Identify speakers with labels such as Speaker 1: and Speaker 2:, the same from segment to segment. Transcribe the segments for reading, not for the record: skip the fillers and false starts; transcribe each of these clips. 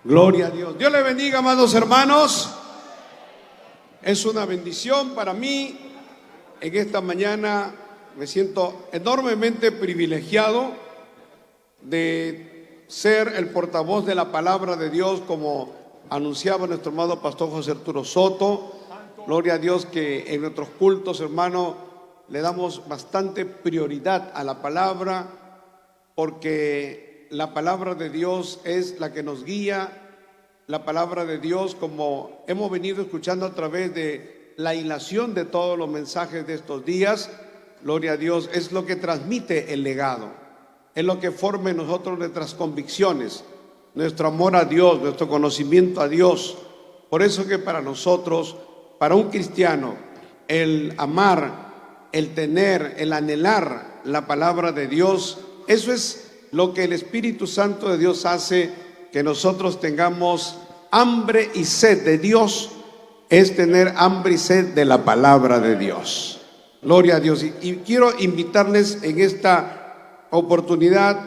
Speaker 1: Gloria a Dios. Dios le bendiga, amados hermanos. Es una bendición para mí. En esta mañana me siento enormemente privilegiado de ser el portavoz de la palabra de Dios, como anunciaba nuestro amado pastor José Arturo Soto. Gloria a Dios que en nuestros cultos, hermano, le damos bastante prioridad a la palabra, porque la palabra de Dios es la que nos guía. La palabra de Dios, como hemos venido escuchando a través de la hilación de todos los mensajes de estos días, gloria a Dios, es lo que transmite el legado, es lo que forma en nosotros nuestras convicciones, nuestro amor a Dios, nuestro conocimiento a Dios. Por eso que para nosotros, para un cristiano, el amar, el tener, el anhelar la palabra de Dios, eso es lo que el Espíritu Santo de Dios hace que nosotros tengamos hambre y sed de Dios, es tener hambre y sed de la palabra de Dios. Gloria a Dios. Y quiero invitarles en esta oportunidad,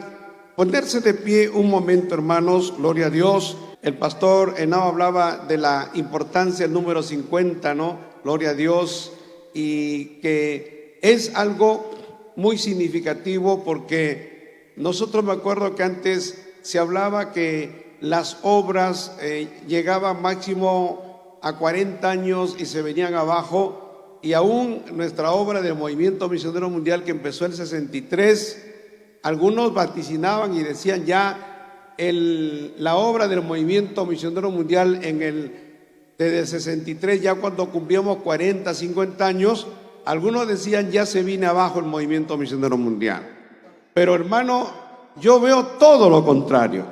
Speaker 1: ponerse de pie un momento, hermanos. Gloria a Dios. El pastor Henao hablaba de la importancia del número 50, ¿no? Gloria a Dios. Y que es algo muy significativo, porque nosotros, me acuerdo que antes se hablaba que las obras llegaban máximo a 40 años y se venían abajo, y aún nuestra obra del Movimiento Misionero Mundial, que empezó en el 63, algunos vaticinaban y decían ya la obra del Movimiento Misionero Mundial desde el 63, ya cuando cumplíamos 40, 50 años, algunos decían ya se viene abajo el Movimiento Misionero Mundial. Pero hermano, yo veo todo lo contrario.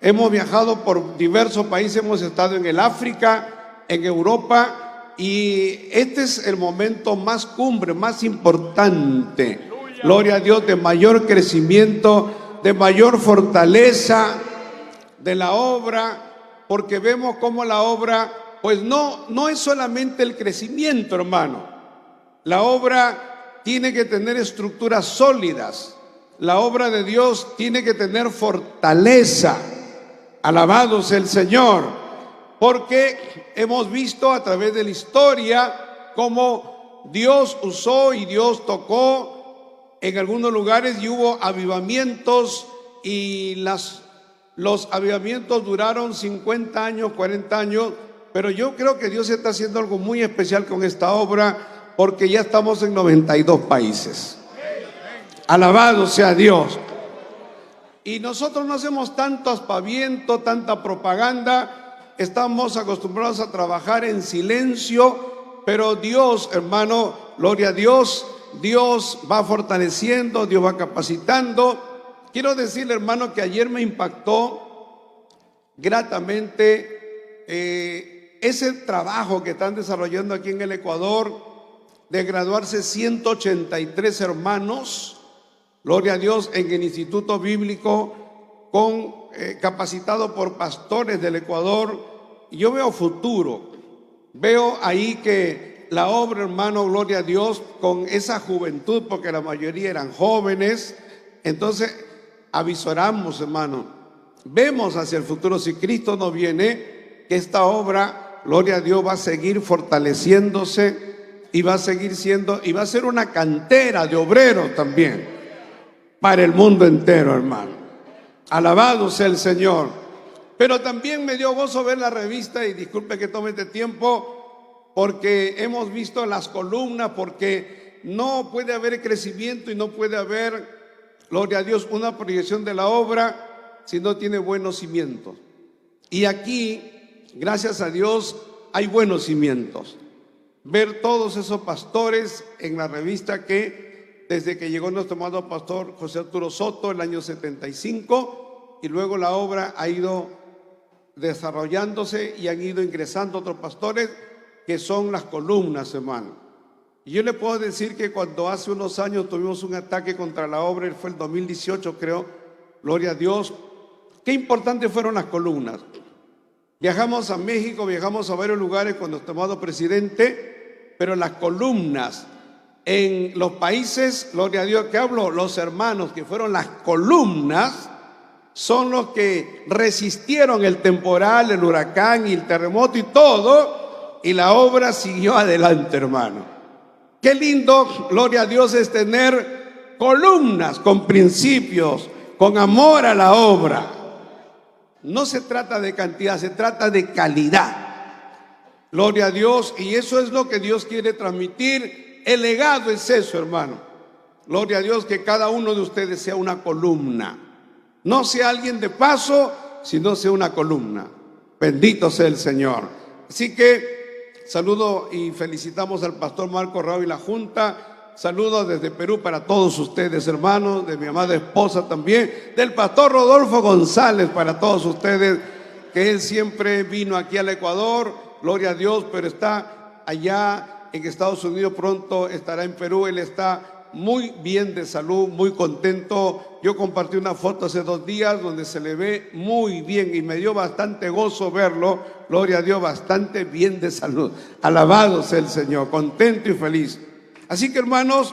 Speaker 1: Hemos viajado por diversos países, hemos estado en el África, en Europa, y este es el momento más cumbre, más importante. Gloria a Dios, de mayor crecimiento, de mayor fortaleza de la obra, porque vemos cómo la obra, pues no es solamente el crecimiento, hermano. La obra tiene que tener estructuras sólidas. La obra de Dios tiene que tener fortaleza. Alabado sea el Señor, porque hemos visto a través de la historia cómo Dios usó y Dios tocó en algunos lugares, y hubo avivamientos, y los avivamientos duraron 50 años, 40 años, pero yo creo que Dios está haciendo algo muy especial con esta obra, porque ya estamos en 92 países. Alabado sea Dios. Y nosotros no hacemos tanto aspaviento, tanta propaganda, estamos acostumbrados a trabajar en silencio, pero Dios, hermano, gloria a Dios, Dios va fortaleciendo, Dios va capacitando. Quiero decirle, hermano, que ayer me impactó gratamente ese trabajo que están desarrollando aquí en el Ecuador, de graduarse 183 hermanos, gloria a Dios, en el Instituto Bíblico, capacitado por pastores del Ecuador. Y yo veo futuro, veo ahí que la obra, hermano, gloria a Dios, con esa juventud, porque la mayoría eran jóvenes, entonces avisoramos, hermano, vemos hacia el futuro, si Cristo no viene, que esta obra, gloria a Dios, va a seguir fortaleciéndose, y va a seguir siendo, y va a ser una cantera de obreros también para el mundo entero, hermano. Alabado sea el Señor. Pero también me dio gozo ver la revista, y disculpe que tome este tiempo, porque hemos visto las columnas, porque no puede haber crecimiento y no puede haber, gloria a Dios, una proyección de la obra si no tiene buenos cimientos. Y aquí, gracias a Dios, hay buenos cimientos. Ver todos esos pastores en la revista, que desde que llegó nuestro amado pastor José Arturo Soto el año 75, y luego la obra ha ido desarrollándose y han ido ingresando otros pastores, que son las columnas, hermano. Y yo le puedo decir que cuando hace unos años tuvimos un ataque contra la obra, fue el 2018 creo, gloria a Dios, qué importantes fueron las columnas. Viajamos a México, viajamos a varios lugares con nuestro amado presidente, pero las columnas en los países, gloria a Dios, que hablo, los hermanos que fueron las columnas, son los que resistieron el temporal, el huracán y el terremoto y todo, y la obra siguió adelante, hermano. Qué lindo, gloria a Dios, es tener columnas con principios, con amor a la obra. No se trata de cantidad, se trata de calidad. Gloria a Dios, y eso es lo que Dios quiere transmitir. El legado es eso, hermano. Gloria a Dios, que cada uno de ustedes sea una columna. No sea alguien de paso, sino sea una columna. Bendito sea el Señor. Así que saludo y felicitamos al pastor Marco Rao y la Junta. Saludos desde Perú para todos ustedes, hermanos, de mi amada esposa también, del pastor Rodolfo González para todos ustedes, que él siempre vino aquí al Ecuador. Gloria a Dios, pero está allá en Estados Unidos, pronto estará en Perú. Él está muy bien de salud, muy contento. Yo compartí una foto hace 2 días donde se le ve muy bien y me dio bastante gozo verlo. Gloria a Dios, bastante bien de salud. Alabado sea el Señor, contento y feliz. Así que, hermanos,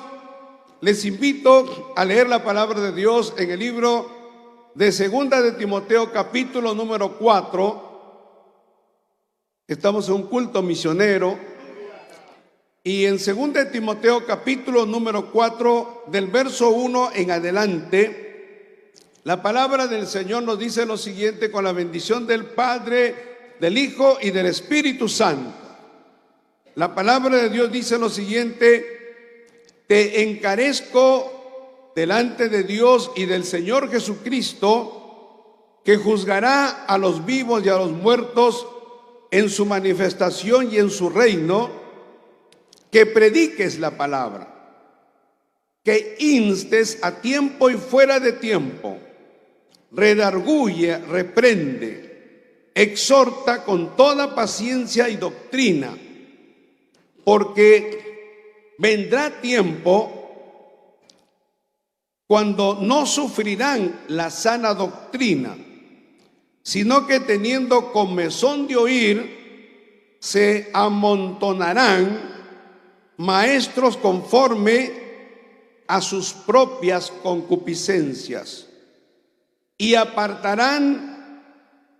Speaker 1: les invito a leer la palabra de Dios en el libro de 2 de Timoteo, capítulo número 4. Estamos en un culto misionero y en 2 de Timoteo capítulo número 4 del verso 1 en adelante, la palabra del Señor nos dice lo siguiente: con la bendición del Padre, del Hijo y del Espíritu Santo. La palabra de Dios dice lo siguiente: te encarezco delante de Dios y del Señor Jesucristo, que juzgará a los vivos y a los muertos en su manifestación y en su reino, que prediques la palabra, que instes a tiempo y fuera de tiempo, redarguye, reprende, exhorta con toda paciencia y doctrina, porque vendrá tiempo cuando no sufrirán la sana doctrina, sino que teniendo comezón de oír, se amontonarán maestros conforme a sus propias concupiscencias, y apartarán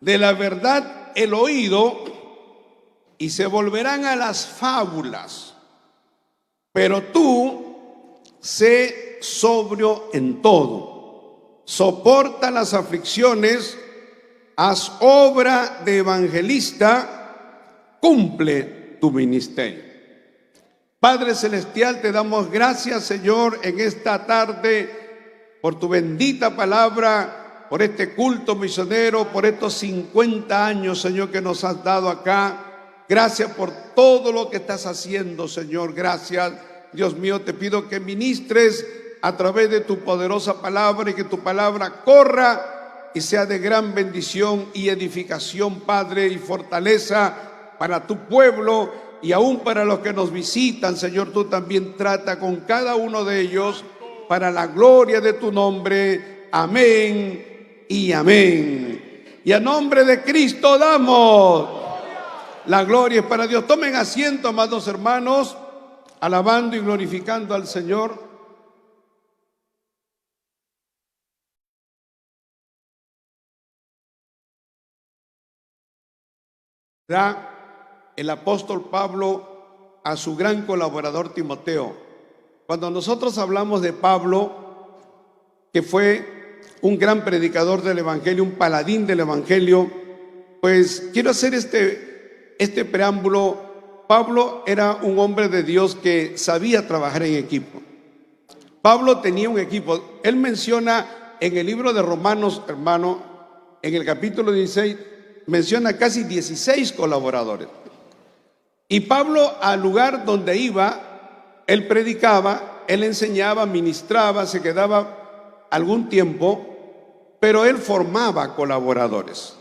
Speaker 1: de la verdad el oído, y se volverán a las fábulas. Pero tú, sé sobrio en todo, soporta las aflicciones, haz obra de evangelista, cumple tu ministerio. Padre celestial, te damos gracias, Señor, en esta tarde por tu bendita palabra, por este culto misionero, por estos 50 años, Señor, que nos has dado acá. Gracias por todo lo que estás haciendo, Señor. Gracias, Dios mío. Te pido que ministres a través de tu poderosa palabra y que tu palabra corra y sea de gran bendición y edificación, Padre, y fortaleza para tu pueblo y aún para los que nos visitan. Señor, tú también trata con cada uno de ellos para la gloria de tu nombre. Amén y amén. Y a nombre de Cristo damos la gloria es para Dios. Tomen asiento, amados hermanos, alabando y glorificando al Señor. Da el apóstol Pablo a su gran colaborador Timoteo. Cuando nosotros hablamos de Pablo, que fue un gran predicador del evangelio, un paladín del evangelio, pues quiero hacer este preámbulo. Pablo era un hombre de Dios que sabía trabajar en equipo. Pablo tenía un equipo. Él menciona en el libro de Romanos, hermano, en el capítulo 16, menciona casi 16 colaboradores. Y Pablo, al lugar donde iba, él predicaba, él enseñaba, ministraba, se quedaba algún tiempo, pero él formaba colaboradores.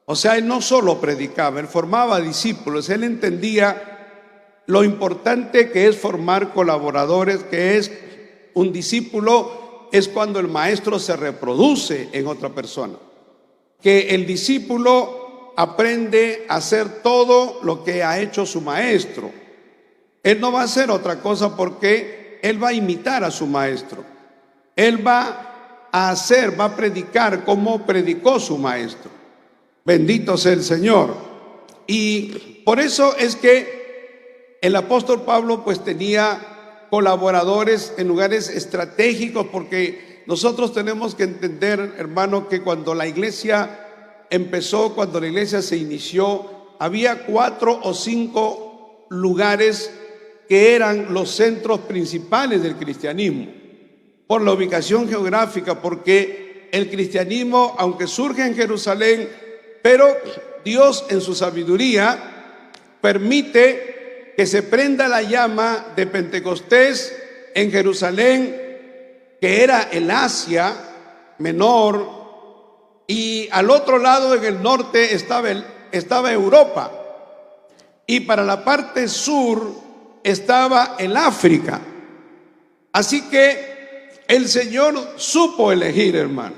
Speaker 1: O sea, él no solo predicaba, él formaba discípulos. Él entendía lo importante que es formar colaboradores, que es un discípulo, es cuando el maestro se reproduce en otra persona. Que el discípulo aprende a hacer todo lo que ha hecho su maestro. Él no va a hacer otra cosa porque él va a imitar a su maestro. Él va a hacer, va a predicar como predicó su maestro. Bendito sea el Señor. Y por eso es que el apóstol Pablo pues tenía colaboradores en lugares estratégicos, porque nosotros tenemos que entender, hermano, que cuando la iglesia empezó, cuando la iglesia se inició, había 4 o 5 lugares que eran los centros principales del cristianismo, por la ubicación geográfica, porque el cristianismo, aunque surge en Jerusalén, pero Dios en su sabiduría permite que se prenda la llama de Pentecostés en Jerusalén, que era el Asia Menor, y al otro lado, en el norte, estaba Europa, y para la parte sur estaba el África. Así que el Señor supo elegir, hermano.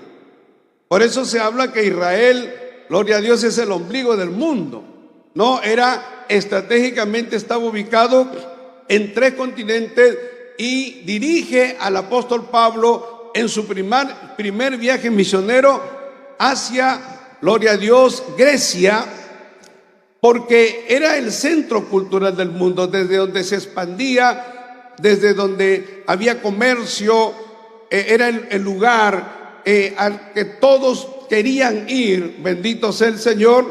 Speaker 1: Por eso se habla que Israel, gloria a Dios, es el ombligo del mundo. No, estratégicamente estaba ubicado en 3 continentes, y dirige al apóstol Pablo en su primer viaje misionero hacia, gloria a Dios, Grecia, porque era el centro cultural del mundo, desde donde se expandía, desde donde había comercio, era el lugar al que todos querían ir. Bendito sea el Señor.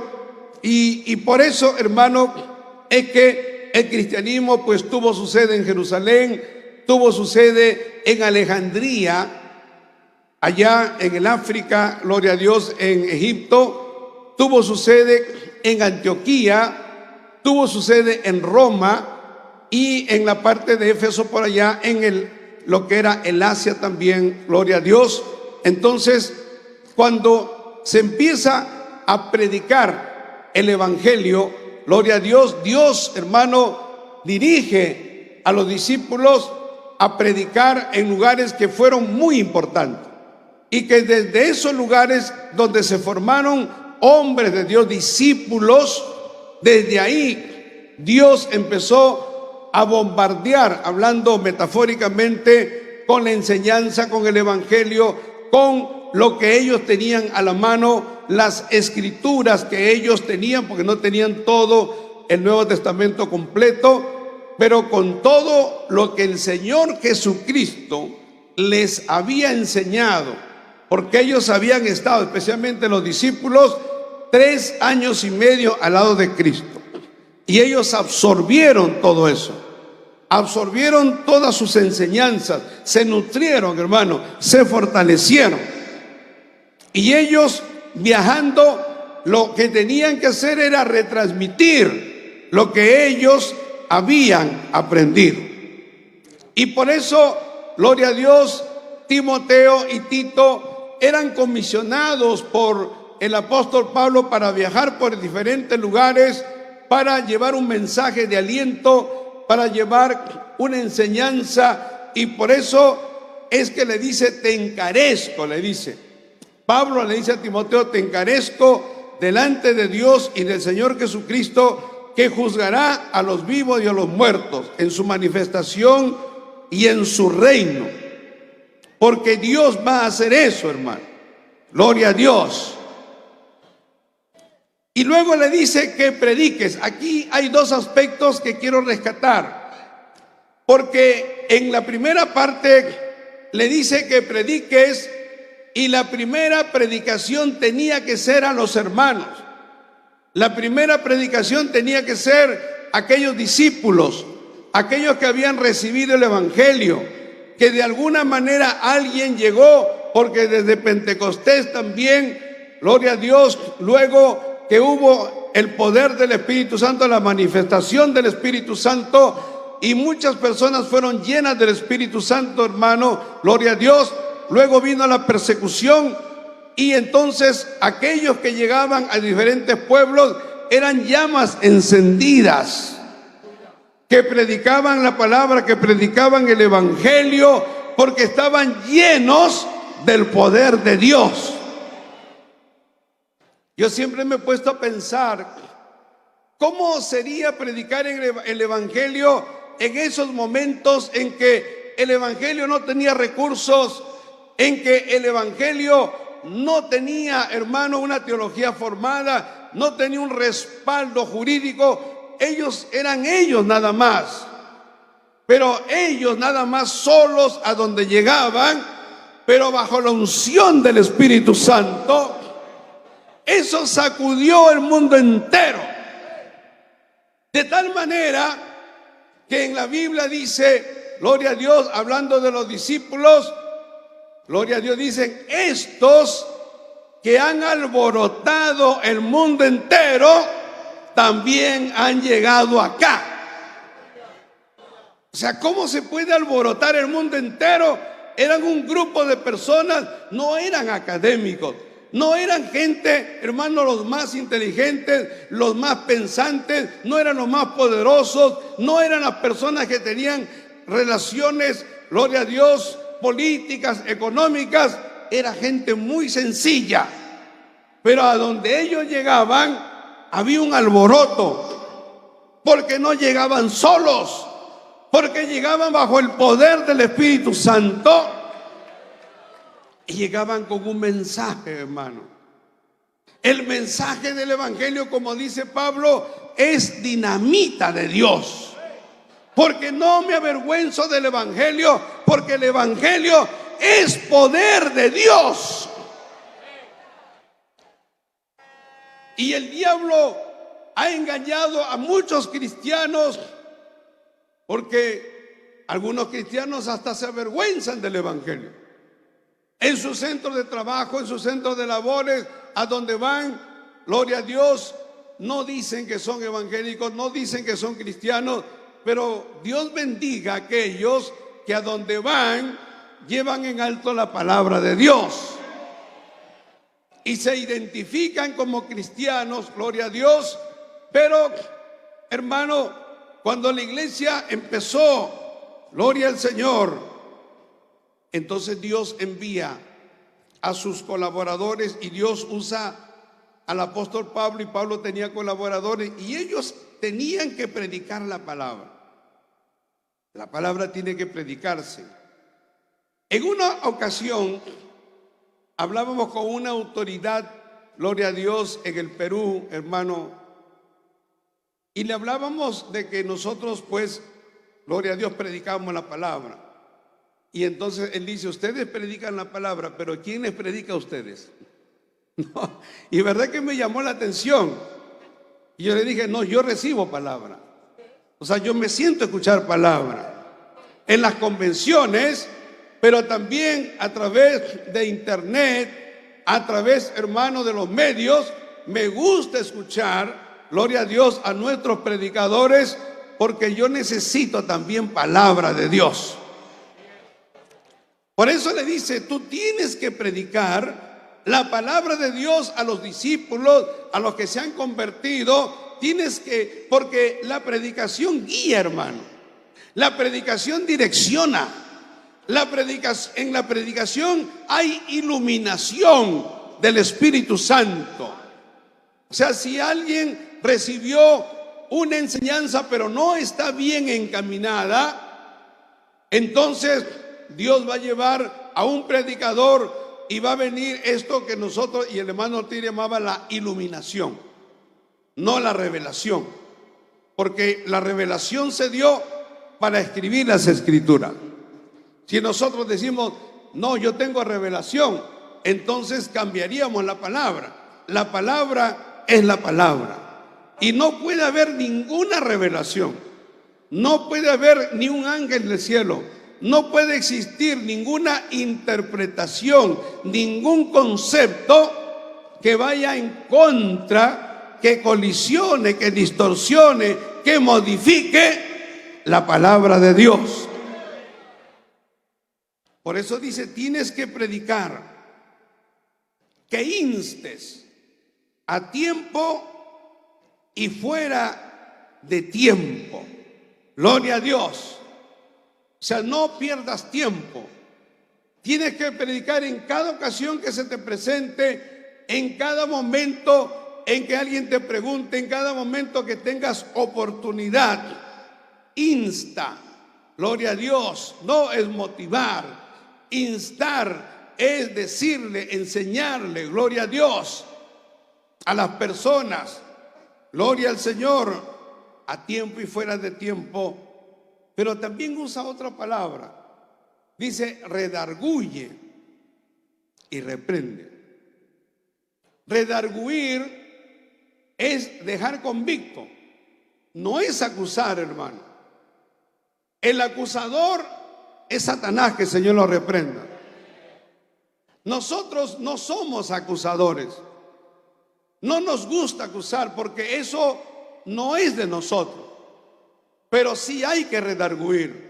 Speaker 1: Y por eso, hermano, es que el cristianismo pues tuvo su sede en Jerusalén, tuvo su sede en Alejandría, allá en el África, gloria a Dios, en Egipto, tuvo su sede en Antioquía, tuvo su sede en Roma, y en la parte de Éfeso por allá, en lo que era el Asia también, gloria a Dios. Entonces, cuando se empieza a predicar el evangelio, gloria a Dios, Dios, hermano, dirige a los discípulos a predicar en lugares que fueron muy importantes, y que desde esos lugares donde se formaron hombres de Dios, discípulos, desde ahí Dios empezó a bombardear, hablando metafóricamente, con la enseñanza, con el evangelio, con lo que ellos tenían a la mano, las escrituras que ellos tenían, porque no tenían todo el Nuevo Testamento completo, pero con todo lo que el Señor Jesucristo les había enseñado, porque ellos habían estado, especialmente los discípulos, 3 años y medio al lado de Cristo, y ellos absorbieron todo eso, absorbieron todas sus enseñanzas, se nutrieron, hermano, se fortalecieron, y ellos, viajando, lo que tenían que hacer era retransmitir lo que ellos habían aprendido. Y por eso, gloria a Dios, Timoteo y Tito eran comisionados por el apóstol Pablo para viajar por diferentes lugares, para llevar un mensaje de aliento, para llevar una enseñanza. Y por eso es que le dice: te encarezco, le dice Pablo, le dice a Timoteo: te encarezco delante de Dios y del Señor Jesucristo, que juzgará a los vivos y a los muertos en su manifestación y en su reino. Porque Dios va a hacer eso, hermano. Gloria a Dios. Y luego le dice que prediques. Aquí hay 2 aspectos que quiero rescatar, porque en la primera parte le dice que prediques, y la primera predicación tenía que ser a los hermanos. La primera predicación tenía que ser a aquellos discípulos, aquellos que habían recibido el evangelio, que de alguna manera alguien llegó, porque desde Pentecostés también, gloria a Dios, luego que hubo el poder del Espíritu Santo, la manifestación del Espíritu Santo, y muchas personas fueron llenas del Espíritu Santo, hermano, gloria a Dios. Luego vino la persecución, y entonces aquellos que llegaban a diferentes pueblos eran llamas encendidas, que predicaban la palabra, que predicaban el evangelio, porque estaban llenos del poder de Dios. Yo siempre me he puesto a pensar, ¿cómo sería predicar el evangelio en esos momentos en que el evangelio no tenía recursos, en que el evangelio no tenía, hermano, una teología formada, no tenía un respaldo jurídico. Ellos eran ellos nada más, pero ellos nada más solos a donde llegaban, pero bajo la unción del Espíritu Santo. Eso sacudió el mundo entero, de tal manera que en la Biblia dice, gloria a Dios, hablando de los discípulos, gloria a Dios, dicen, estos que han alborotado el mundo entero, también han llegado acá. O sea, ¿cómo se puede alborotar el mundo entero? Eran un grupo de personas, no eran académicos, no eran gente, hermano, los más inteligentes, los más pensantes, no eran los más poderosos, no eran las personas que tenían relaciones, gloria a Dios, políticas, económicas. Era gente muy sencilla, pero a donde ellos llegaban había un alboroto, porque no llegaban solos, porque llegaban bajo el poder del Espíritu Santo y llegaban con un mensaje, hermano. El mensaje del evangelio, como dice Pablo, es dinamita de Dios, porque no me avergüenzo del evangelio, porque el evangelio es poder de Dios. Y el diablo ha engañado a muchos cristianos, porque algunos cristianos hasta se avergüenzan del evangelio. En sus centros de trabajo, en sus centros de labores, a donde van, gloria a Dios, no dicen que son evangélicos, no dicen que son cristianos, pero Dios bendiga a aquellos que a donde van llevan en alto la palabra de Dios y se identifican como cristianos, gloria a Dios. Pero, hermano, cuando la iglesia empezó, gloria al Señor, entonces Dios envía a sus colaboradores y Dios usa al apóstol Pablo, y Pablo tenía colaboradores y ellos tenían que predicar la palabra. La palabra tiene que predicarse. En una ocasión hablábamos con una autoridad, gloria a Dios, en el Perú, hermano, y le hablábamos de que nosotros, pues, gloria a Dios, predicamos la palabra. Y entonces él dice, ustedes predican la palabra, pero ¿quién les predica a ustedes? No. Y verdad que me llamó la atención. Y yo le dije, no, yo recibo palabra. O sea, yo me siento a escuchar palabra en las convenciones, pero también a través de internet, a través, hermano, de los medios. Me gusta escuchar, gloria a Dios, a nuestros predicadores, porque yo necesito también palabra de Dios. Por eso le dice, tú tienes que predicar la palabra de Dios a los discípulos, a los que se han convertido. Tienes que, porque la predicación guía, hermano. La predicación direcciona. En la predicación hay iluminación del Espíritu Santo. O sea, si alguien recibió una enseñanza pero no está bien encaminada, entonces Dios va a llevar a un predicador y va a venir esto que nosotros y el hermano Ortiz llamaba la iluminación, no la revelación, porque la revelación se dio para escribir las escrituras. Si nosotros decimos, no, yo tengo revelación, entonces cambiaríamos la palabra. La palabra es la palabra y no puede haber ninguna revelación, no puede haber ni un ángel del cielo, no puede existir ninguna interpretación, ningún concepto que vaya en contra, que colisione, que distorsione, que modifique la palabra de Dios. Por eso dice, tienes que predicar, que instes a tiempo y fuera de tiempo. Gloria a Dios. O sea, no pierdas tiempo. Tienes que predicar en cada ocasión que se te presente, en cada momento en que alguien te pregunte, en cada momento que tengas oportunidad. Insta, gloria a Dios, no es motivar, instar, es decirle, enseñarle, gloria a Dios, a las personas, gloria al Señor, a tiempo y fuera de tiempo. Pero también usa otra palabra. Dice, redarguye y reprende. Redarguir es dejar convicto, no es acusar, hermano. El acusador es Satanás, que el Señor lo reprenda. Nosotros no somos acusadores. No nos gusta acusar porque eso no es de nosotros. Pero sí hay que redarguir.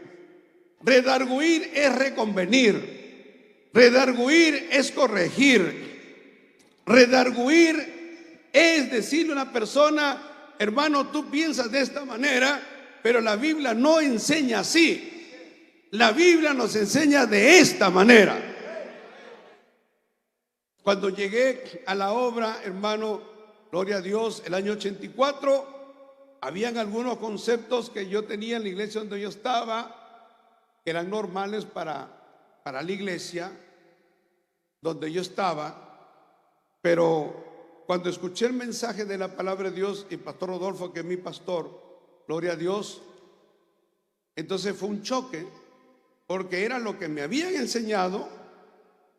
Speaker 1: Redarguir es reconvenir. Redarguir es corregir. Redarguir es decirle a una persona, hermano, tú piensas de esta manera, pero la Biblia no enseña así. La Biblia nos enseña de esta manera. Cuando llegué a la obra, hermano, gloria a Dios, el año 84, habían algunos conceptos que yo tenía en la iglesia donde yo estaba, que eran normales para la iglesia donde yo estaba. Pero cuando escuché el mensaje de la palabra de Dios y Pastor Rodolfo, que es mi pastor, gloria a Dios, entonces fue un choque, porque era lo que me habían enseñado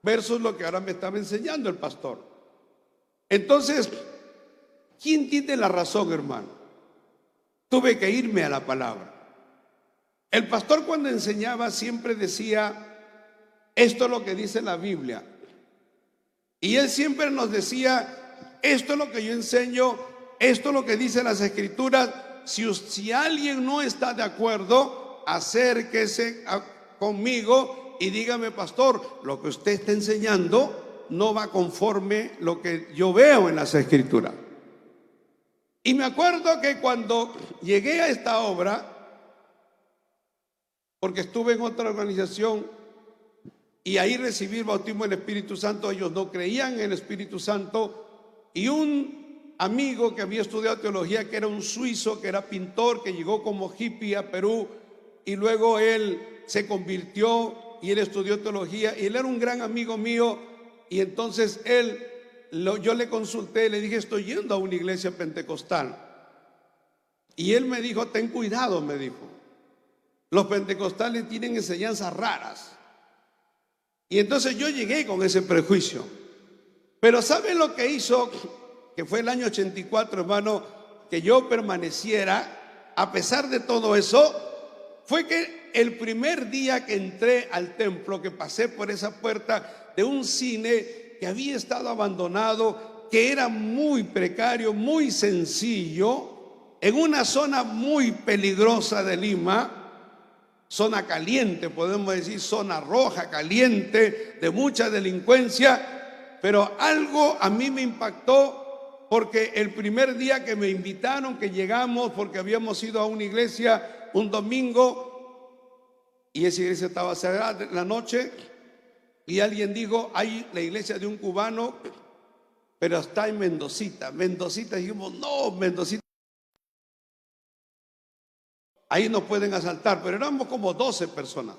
Speaker 1: versus lo que ahora me estaba enseñando el pastor. Entonces, ¿quién tiene la razón, hermano? Tuve que irme a la palabra. El pastor, cuando enseñaba, siempre decía, esto es lo que dice la Biblia. Y él siempre nos decía, esto es lo que yo enseño, esto es lo que dicen las Escrituras. Si alguien no está de acuerdo, acérquese conmigo y dígame, pastor, lo que usted está enseñando no va conforme lo que yo veo en las Escrituras. Y me acuerdo que cuando llegué a esta obra, porque estuve en otra organización y ahí recibí el bautismo del Espíritu Santo, ellos no creían en el Espíritu Santo, y un amigo que había estudiado teología, que era un suizo, que era pintor, que llegó como hippie a Perú, y luego él se convirtió y él estudió teología, y él era un gran amigo mío, y entonces yo le consulté, le dije, estoy yendo a una iglesia pentecostal, y él me dijo, ten cuidado, me dijo, los pentecostales tienen enseñanzas raras. Y entonces yo llegué con ese prejuicio. Pero ¿saben lo que hizo? Que fue el año 84, hermano, que yo permaneciera a pesar de todo eso. Fue que el primer día que entré al templo, que pasé por esa puerta de un cine que había estado abandonado, que era muy precario, muy sencillo, en una zona muy peligrosa de Lima, zona caliente, podemos decir, zona roja, caliente, de mucha delincuencia. Pero algo a mí me impactó, porque el primer día que me invitaron, que llegamos, porque habíamos ido a una iglesia un domingo, y esa iglesia estaba cerrada en la noche, y alguien dijo, hay la iglesia de un cubano, pero está en Mendocita. Mendocita, dijimos, no, Mendocita, ahí nos pueden asaltar, pero éramos como 12 personas.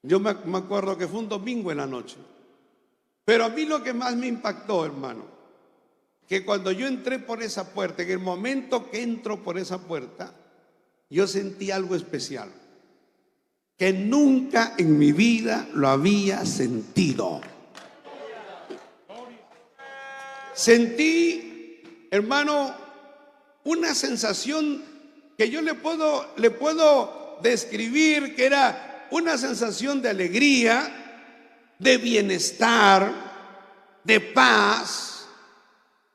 Speaker 1: Yo me acuerdo que fue un domingo en la noche. Pero a mí lo que más me impactó, hermano, que cuando yo entré por esa puerta, en el momento que entro por esa puerta, yo sentí algo especial, que nunca en mi vida lo había sentido. Sentí, hermano, una sensación que yo le puedo describir, que era una sensación de alegría, de bienestar, de paz,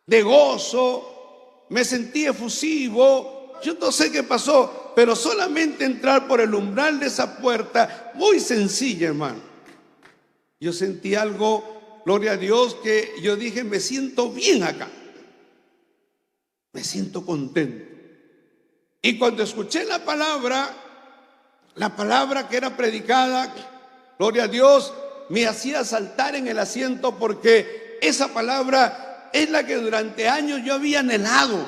Speaker 1: de gozo. Me sentí efusivo. Yo no sé qué pasó, pero solamente entrar por el umbral de esa puerta, muy sencilla, hermano, yo sentí algo, gloria a Dios, que yo dije, me siento bien acá, me siento contento. Y cuando escuché la palabra que era predicada, gloria a Dios, me hacía saltar en el asiento, porque esa palabra es la que durante años yo había anhelado.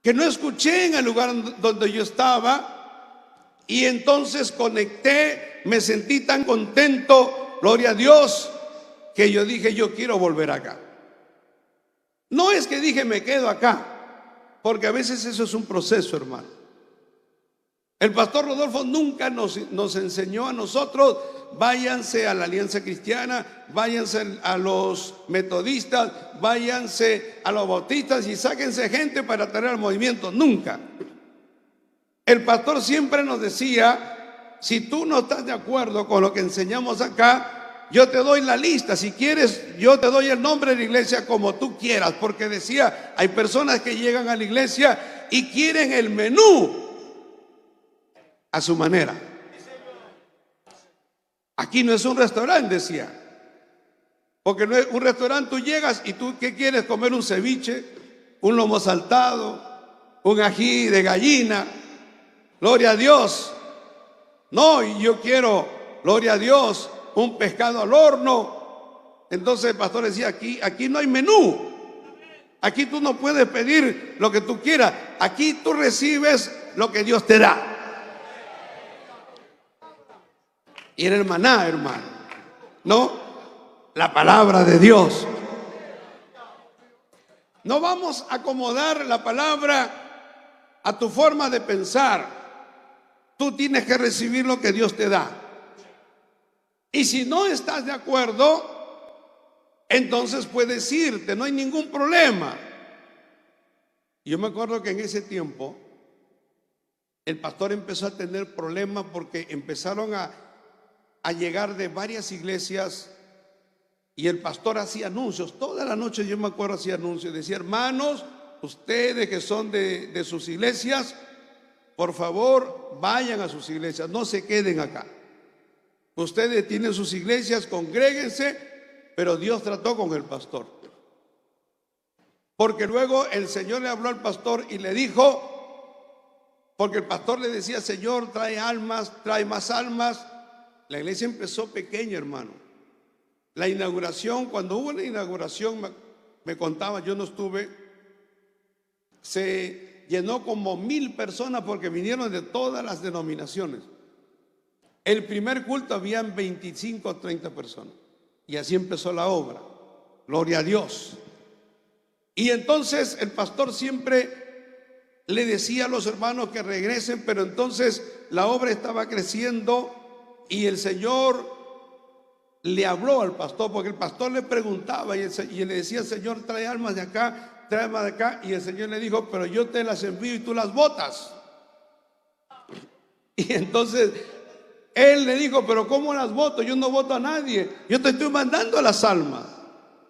Speaker 1: que no escuché en el lugar donde yo estaba, y entonces conecté, me sentí tan contento, gloria a Dios, que yo dije, yo quiero volver acá. No es que dije me quedo acá, porque a veces eso es un proceso, hermano. El pastor Rodolfo nunca nos enseñó a nosotros, váyanse a la Alianza Cristiana, váyanse a los metodistas, váyanse a los bautistas y sáquense gente para traer al movimiento. Nunca. El pastor siempre nos decía, si tú no estás de acuerdo con lo que enseñamos acá, yo te doy la lista. Si quieres, yo te doy el nombre de la iglesia como tú quieras. Porque decía, hay personas que llegan a la iglesia y quieren el menú a su manera. Aquí no es un restaurante, decía. Porque no es un restaurante, tú llegas y tú, ¿qué quieres? Comer un ceviche, un lomo saltado, un ají de gallina. Gloria a Dios. No, y yo quiero, gloria a Dios, un pescado al horno. Entonces el pastor decía, aquí no hay menú. Aquí tú no puedes pedir lo que tú quieras. Aquí tú recibes lo que Dios te da. Y era el maná, hermano, ¿no? La palabra de Dios. No vamos a acomodar la palabra a tu forma de pensar. Tú tienes que recibir lo que Dios te da. Y si no estás de acuerdo, entonces puedes irte, no hay ningún problema. Yo me acuerdo que en ese tiempo el pastor empezó a tener problemas porque empezaron a llegar de varias iglesias y el pastor hacía anuncios. Toda la noche yo me acuerdo hacía anuncios. Decía, hermanos, ustedes que son de sus iglesias, por favor, vayan a sus iglesias, no se queden acá. Ustedes tienen sus iglesias, congréguense, pero Dios trató con el pastor. Porque luego el Señor le habló al pastor y le dijo, porque el pastor le decía, Señor, trae almas, trae más almas. La iglesia empezó pequeña, hermano. La inauguración, cuando hubo la inauguración, me contaba, yo no estuve, se llenó como 1000 personas porque vinieron de todas las denominaciones. El primer culto habían 25 o 30 personas. Y así empezó la obra. Gloria a Dios. Y entonces el pastor siempre le decía a los hermanos que regresen, pero entonces la obra estaba creciendo. Y el Señor le habló al pastor, porque el pastor le preguntaba y le decía, Señor, trae almas de acá, trae almas de acá. Y el Señor le dijo, pero yo te las envío y tú las botas. Y entonces él le dijo, pero ¿cómo las voto? Yo no voto a nadie. Yo te estoy mandando a las almas.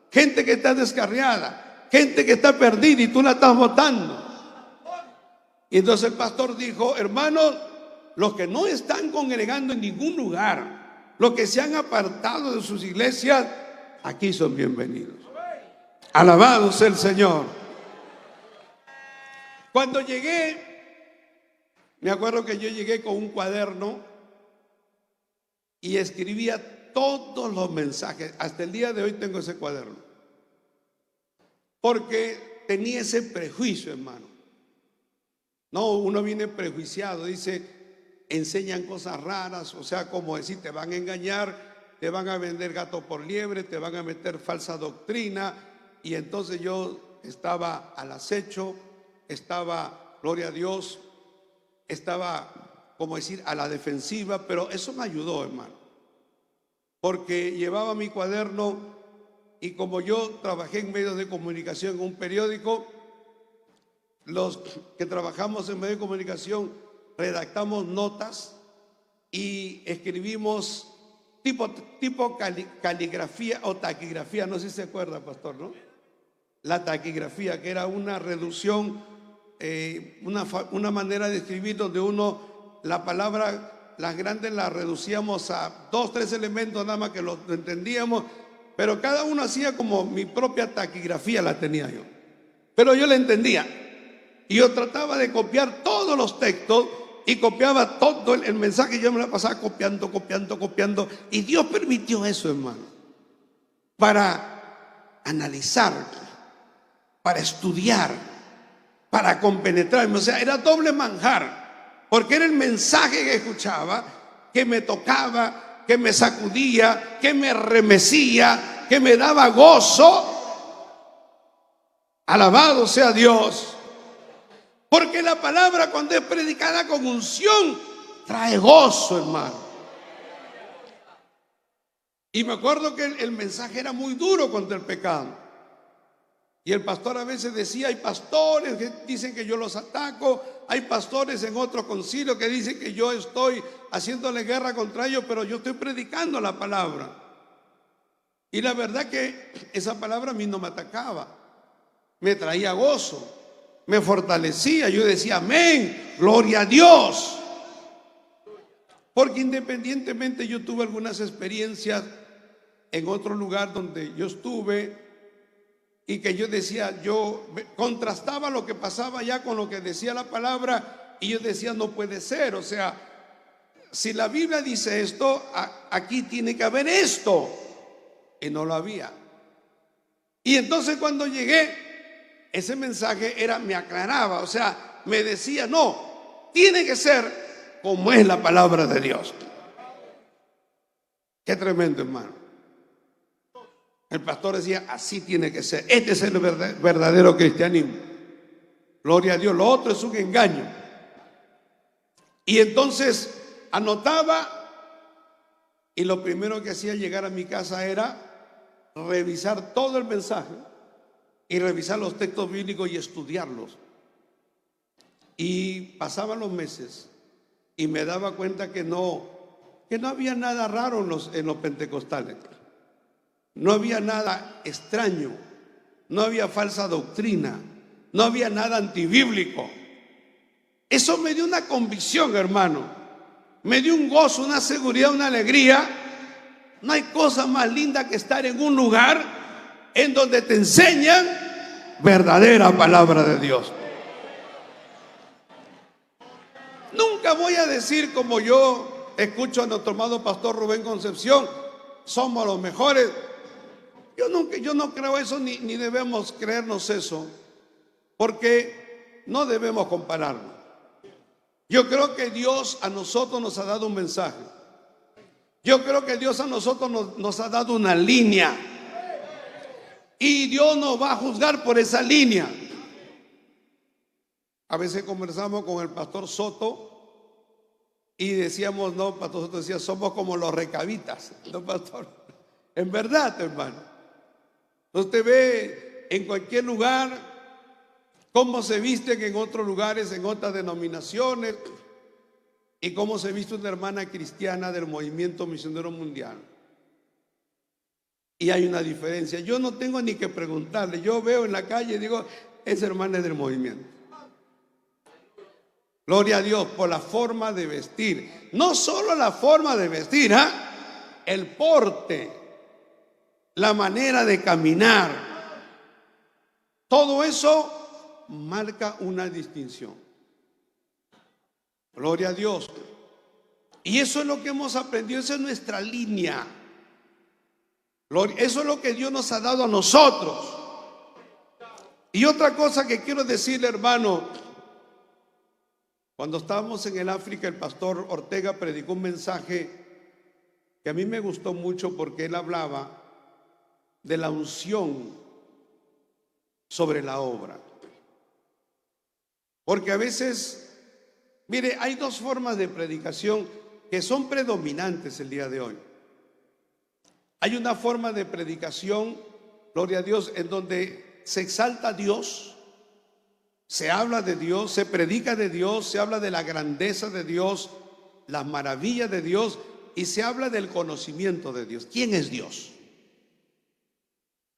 Speaker 1: Gente que está descarriada, gente que está perdida y tú la estás votando. Y entonces el pastor dijo, hermanos, los que no están congregando en ningún lugar, los que se han apartado de sus iglesias, aquí son bienvenidos. Alabado sea el Señor. Cuando llegué, me acuerdo que yo llegué con un cuaderno y escribía todos los mensajes. Hasta el día de hoy tengo ese cuaderno. Porque tenía ese prejuicio, hermano. No, uno viene prejuiciado, dice, enseñan cosas raras, o sea, como decir, te van a engañar, te van a vender gato por liebre, te van a meter falsa doctrina. Y entonces yo estaba al acecho, estaba, gloria a Dios, estaba, como decir, a la defensiva, pero eso me ayudó, hermano, porque llevaba mi cuaderno y como yo trabajé en medios de comunicación en un periódico, los que trabajamos en medios de comunicación redactamos notas y escribimos tipo caligrafía o taquigrafía, no sé si se acuerda, pastor, ¿no? La taquigrafía, que era una reducción, una manera de escribir donde uno, la palabra, las grandes las reducíamos a 2, 3 elementos nada más que lo entendíamos, pero cada uno hacía como mi propia taquigrafía la tenía yo, pero yo la entendía. Y yo trataba de copiar todos los textos y copiaba todo el mensaje. Yo me la pasaba copiando. Y Dios permitió eso, hermano, para analizar, para estudiar. para compenetrarme. O sea, era doble manjar, porque era el mensaje que escuchaba, que me tocaba, que me sacudía, que me remecía, que me daba gozo. Alabado sea Dios. Porque la palabra, cuando es predicada con unción, trae gozo, hermano. Y me acuerdo que el mensaje era muy duro contra el pecado. Y el pastor a veces decía, hay pastores que dicen que yo los ataco, hay pastores en otros concilios que dicen que yo estoy haciéndole guerra contra ellos, pero yo estoy predicando la palabra. Y la verdad que esa palabra a mí no me atacaba, me traía gozo, me fortalecía. Yo decía, amén, gloria a Dios. Porque independientemente yo tuve algunas experiencias en otro lugar donde yo estuve, y que yo decía, yo contrastaba lo que pasaba allá con lo que decía la palabra, y yo decía, no puede ser. O sea, si la Biblia dice esto, aquí tiene que haber esto, y no lo había. Y entonces cuando llegué, ese mensaje me aclaraba, o sea, me decía, no, tiene que ser como es la palabra de Dios. Qué tremendo, hermano. El pastor decía, así tiene que ser. Este es el verdadero cristianismo. Gloria a Dios. Lo otro es un engaño. Y entonces anotaba, y lo primero que hacía al llegar a mi casa era revisar todo el mensaje y revisar los textos bíblicos y estudiarlos. Y pasaban los meses y me daba cuenta que no había nada raro en los pentecostales. No había nada extraño, no había falsa doctrina, no había nada antibíblico. Eso me dio una convicción, hermano. Me dio un gozo, una seguridad, una alegría. No hay cosa más linda que estar en un lugar en donde te enseñan verdadera palabra de Dios. Nunca voy a decir, como yo escucho a nuestro amado pastor Rubén Concepción, somos los mejores. Yo no creo eso, ni debemos creernos eso, porque no debemos compararnos. Yo creo que Dios a nosotros nos ha dado un mensaje. Yo creo que Dios a nosotros nos ha dado una línea, y Dios nos va a juzgar por esa línea. A veces conversamos con el pastor Soto y decíamos, no, pastor Soto decía, somos como los recabitas. No, pastor, en verdad, hermano. Usted ve en cualquier lugar cómo se visten en otros lugares, en otras denominaciones, y cómo se viste una hermana cristiana del movimiento misionero mundial. Y hay una diferencia. Yo no tengo ni que preguntarle. Yo veo en la calle y digo, esa hermana es del movimiento. Gloria a Dios por la forma de vestir. No solo la forma de vestir, el porte, la manera de caminar, todo eso marca una distinción. Gloria a Dios. Y eso es lo que hemos aprendido, esa es nuestra línea. Eso es lo que Dios nos ha dado a nosotros. Y otra cosa que quiero decirle, hermano, cuando estábamos en el África, el pastor Ortega predicó un mensaje que a mí me gustó mucho, porque él hablaba de la unción sobre la obra. Porque a veces, mire, hay dos formas de predicación que son predominantes el día de hoy. Hay una forma de predicación, gloria a Dios, en donde se exalta a Dios, se habla de Dios, se predica de Dios, se habla de la grandeza de Dios, las maravillas de Dios, y se habla del conocimiento de Dios. ¿Quién es Dios?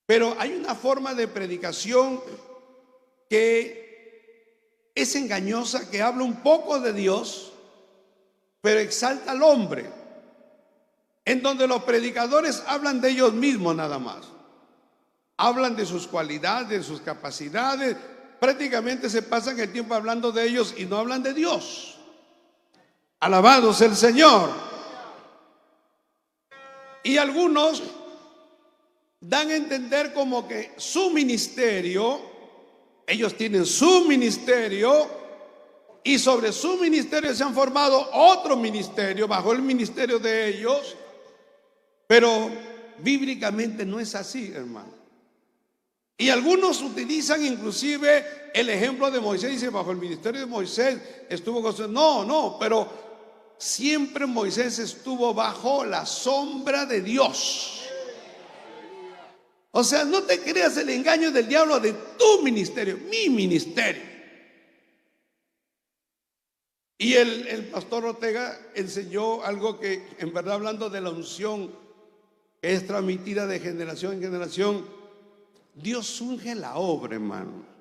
Speaker 1: Pero hay una forma de predicación que es engañosa, que habla un poco de Dios, pero exalta al hombre, en donde los predicadores hablan de ellos mismos nada más. Hablan de sus cualidades, de sus capacidades. Prácticamente se pasan el tiempo hablando de ellos y no hablan de Dios. Alabado sea el Señor. Y algunos dan a entender como que su ministerio Ellos tienen su ministerio y sobre su ministerio se han formado otro ministerio bajo el ministerio de ellos, pero bíblicamente no es así, hermano. Y algunos utilizan inclusive el ejemplo de Moisés, dice, bajo el ministerio de Moisés estuvo con... No, pero siempre Moisés estuvo bajo la sombra de Dios. O sea, no te creas el engaño del diablo de tu ministerio, mi ministerio. Y el pastor Ortega enseñó algo que, en verdad, hablando de la unción que es transmitida de generación en generación, Dios unge la obra, hermano.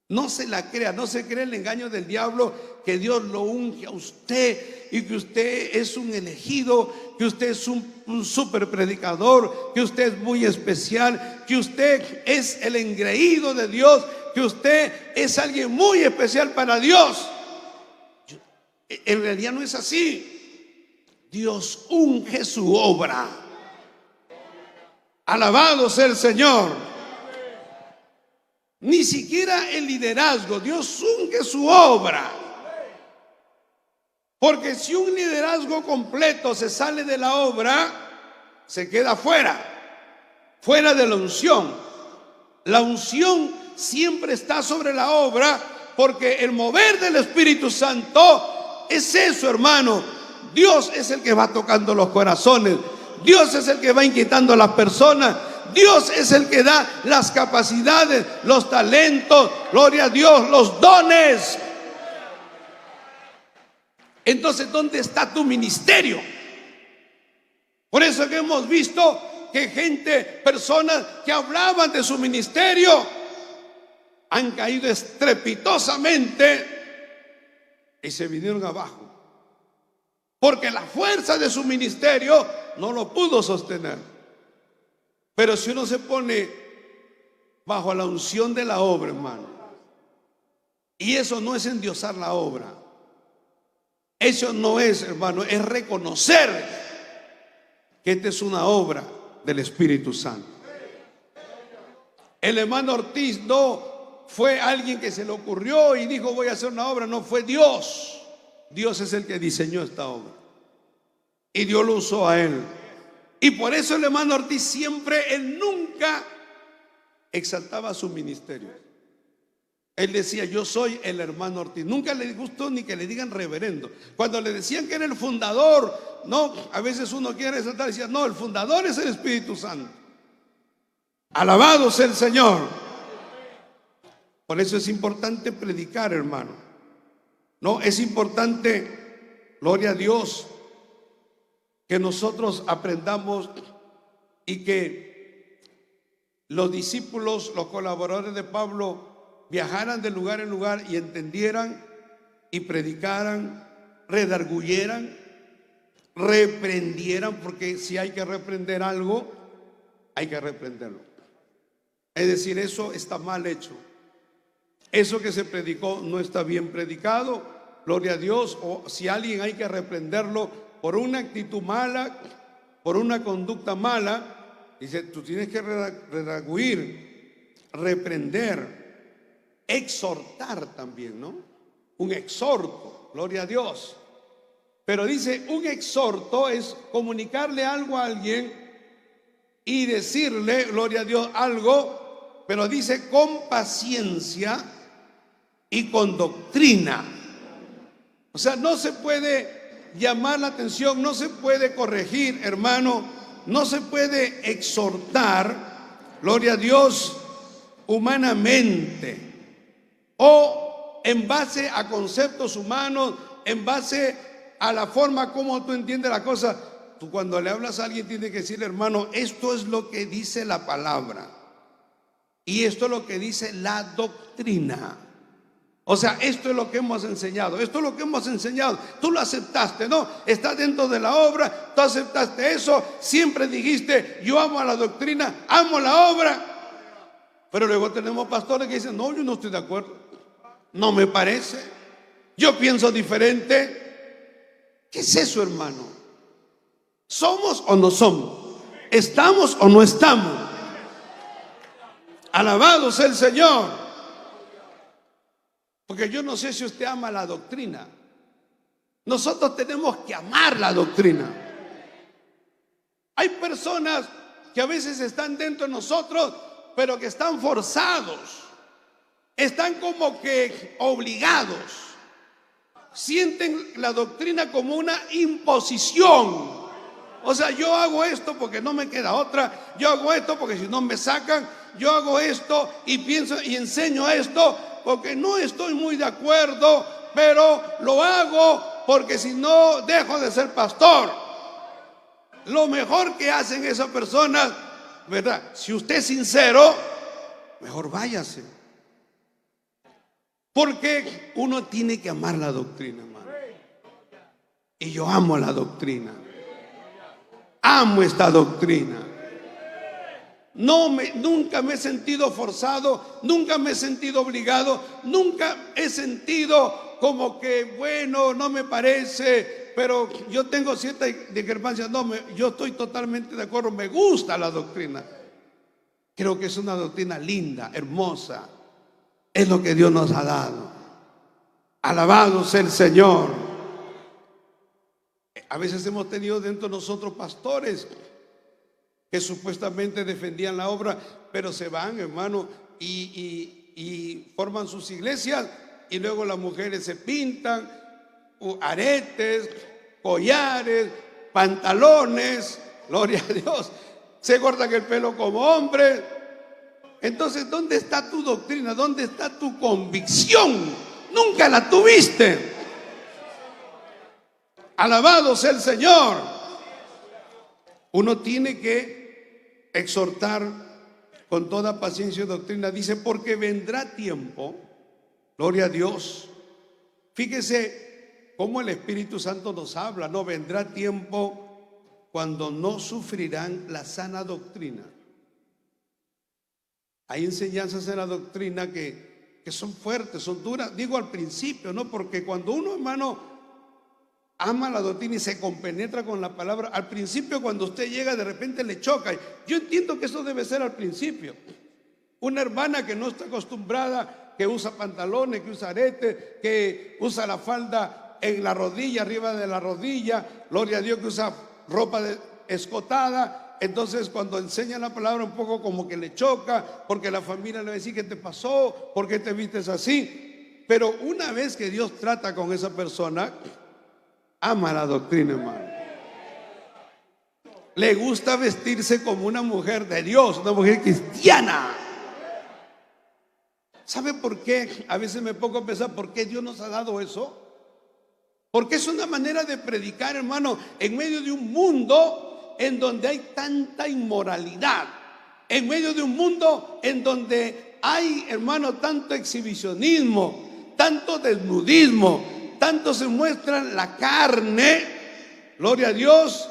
Speaker 1: No se la crea, no se cree el engaño del diablo que Dios lo unge a usted y que usted es un elegido, que usted es un super predicador, que usted es muy especial, que usted es el engreído de Dios, que usted es alguien muy especial para Dios. En realidad no es así. Dios unge su obra. Alabado sea el Señor. Ni siquiera el liderazgo, Dios unge su obra. Porque si un liderazgo completo se sale de la obra, se queda fuera de la unción. La unción siempre está sobre la obra, porque el mover del Espíritu Santo es eso, hermano. Dios es el que va tocando los corazones. Dios es el que va inquietando a las personas. Dios es el que da las capacidades, los talentos, gloria a Dios, los dones. Entonces, ¿dónde está tu ministerio? Por eso que hemos visto que personas que hablaban de su ministerio, han caído estrepitosamente y se vinieron abajo. Porque la fuerza de su ministerio no lo pudo sostener. Pero si uno se pone bajo la unción de la obra, hermano, y eso no es endiosar la obra, eso no es, hermano, es reconocer que esta es una obra del Espíritu Santo. El hermano Ortiz no fue alguien que se le ocurrió y dijo voy a hacer una obra, no, fue Dios. Dios es el que diseñó esta obra y Dios lo usó a él. Y por eso el hermano Ortiz siempre, él nunca exaltaba su ministerio. Él decía, yo soy el hermano Ortiz. Nunca le gustó ni que le digan reverendo. Cuando le decían que era el fundador, no, a veces uno quiere exaltar, decía, no, el fundador es el Espíritu Santo. Alabado sea el Señor. Por eso es importante predicar, hermano. No, es importante, gloria a Dios, que nosotros aprendamos y que los discípulos, los colaboradores de Pablo viajaran de lugar en lugar y entendieran y predicaran, redarguyeran, reprendieran, porque si hay que reprender algo, hay que reprenderlo. Es decir, eso está mal hecho. Eso que se predicó no está bien predicado, gloria a Dios. O si alguien hay que reprenderlo por una actitud mala, por una conducta mala, dice, tú tienes que redarguir, reprender, exhortar también, ¿no? Un exhorto, gloria a Dios. Pero dice, un exhorto es comunicarle algo a alguien y decirle, gloria a Dios, algo, pero dice con paciencia y con doctrina. O sea, no se puede llamar la atención, no se puede corregir, hermano, no se puede exhortar, gloria a Dios, humanamente o en base a conceptos humanos, en base a la forma como tú entiendes la cosa. Tú cuando le hablas a alguien tienes que decirle, hermano, esto es lo que dice la palabra y esto es lo que dice la doctrina. O sea, esto es lo que hemos enseñado, esto es lo que hemos enseñado. Tú lo aceptaste, ¿no? Estás dentro de la obra, tú aceptaste eso, siempre dijiste, yo amo a la doctrina, amo la obra. Pero luego tenemos pastores que dicen, no, yo no estoy de acuerdo, no me parece, yo pienso diferente. ¿Qué es eso, hermano? ¿Somos o no somos? ¿Estamos o no estamos? Alabado sea el Señor. Porque yo no sé si usted ama la doctrina. Nosotros tenemos que amar la doctrina. Hay personas que a veces están dentro de nosotros, pero que están forzados, están como que obligados, sienten la doctrina como una imposición. O sea, yo hago esto porque no me queda otra, yo hago esto porque si no me sacan, yo hago esto y pienso y enseño esto porque no estoy muy de acuerdo, pero lo hago porque si no dejo de ser pastor. Lo mejor que hacen esas personas, ¿verdad? Si usted es sincero, mejor váyase. Porque uno tiene que amar la doctrina, hermano. Y yo amo la doctrina. Amo esta doctrina. Nunca me he sentido forzado, nunca me he sentido obligado, nunca he sentido como que, bueno, no me parece, pero yo tengo cierta discrepancia. No, yo estoy totalmente de acuerdo, me gusta la doctrina. Creo que es una doctrina linda, hermosa. Es lo que Dios nos ha dado. Alabado sea el Señor. A veces hemos tenido dentro de nosotros pastores que supuestamente defendían la obra, pero se van, hermano, y forman sus iglesias, y luego las mujeres se pintan aretes, collares, pantalones, gloria a Dios, se cortan el pelo como hombres. Entonces, ¿dónde está tu doctrina? ¿Dónde está tu convicción? Nunca la tuviste. Alabado sea el Señor. Uno tiene que exhortar con toda paciencia y doctrina. Dice, porque vendrá tiempo, gloria a Dios. Fíjese cómo el Espíritu Santo nos habla, no vendrá tiempo cuando no sufrirán la sana doctrina. Hay enseñanzas en la doctrina que son fuertes, son duras. Digo al principio, ¿no? Porque cuando uno, hermano, ama la doctrina y se compenetra con la palabra, al principio cuando usted llega de repente le choca. Yo entiendo que eso debe ser al principio. Una hermana que no está acostumbrada, que usa pantalones, que usa aretes, que usa la falda en la rodilla, arriba de la rodilla, gloria a Dios, que usa ropa escotada. Entonces cuando enseña la palabra un poco como que le choca, porque la familia le va a decir, ¿qué te pasó? ¿Por qué te vistes así? Pero una vez que Dios trata con esa persona, ama la doctrina, hermano. Le gusta vestirse como una mujer de Dios, una mujer cristiana. ¿Sabe por qué? A veces me pongo a pensar, ¿por qué Dios nos ha dado eso? Porque es una manera de predicar, hermano, en medio de un mundo en donde hay tanta inmoralidad, en medio de un mundo en donde hay, hermano, tanto exhibicionismo, tanto desnudismo, tanto se muestra la carne. Gloria a Dios.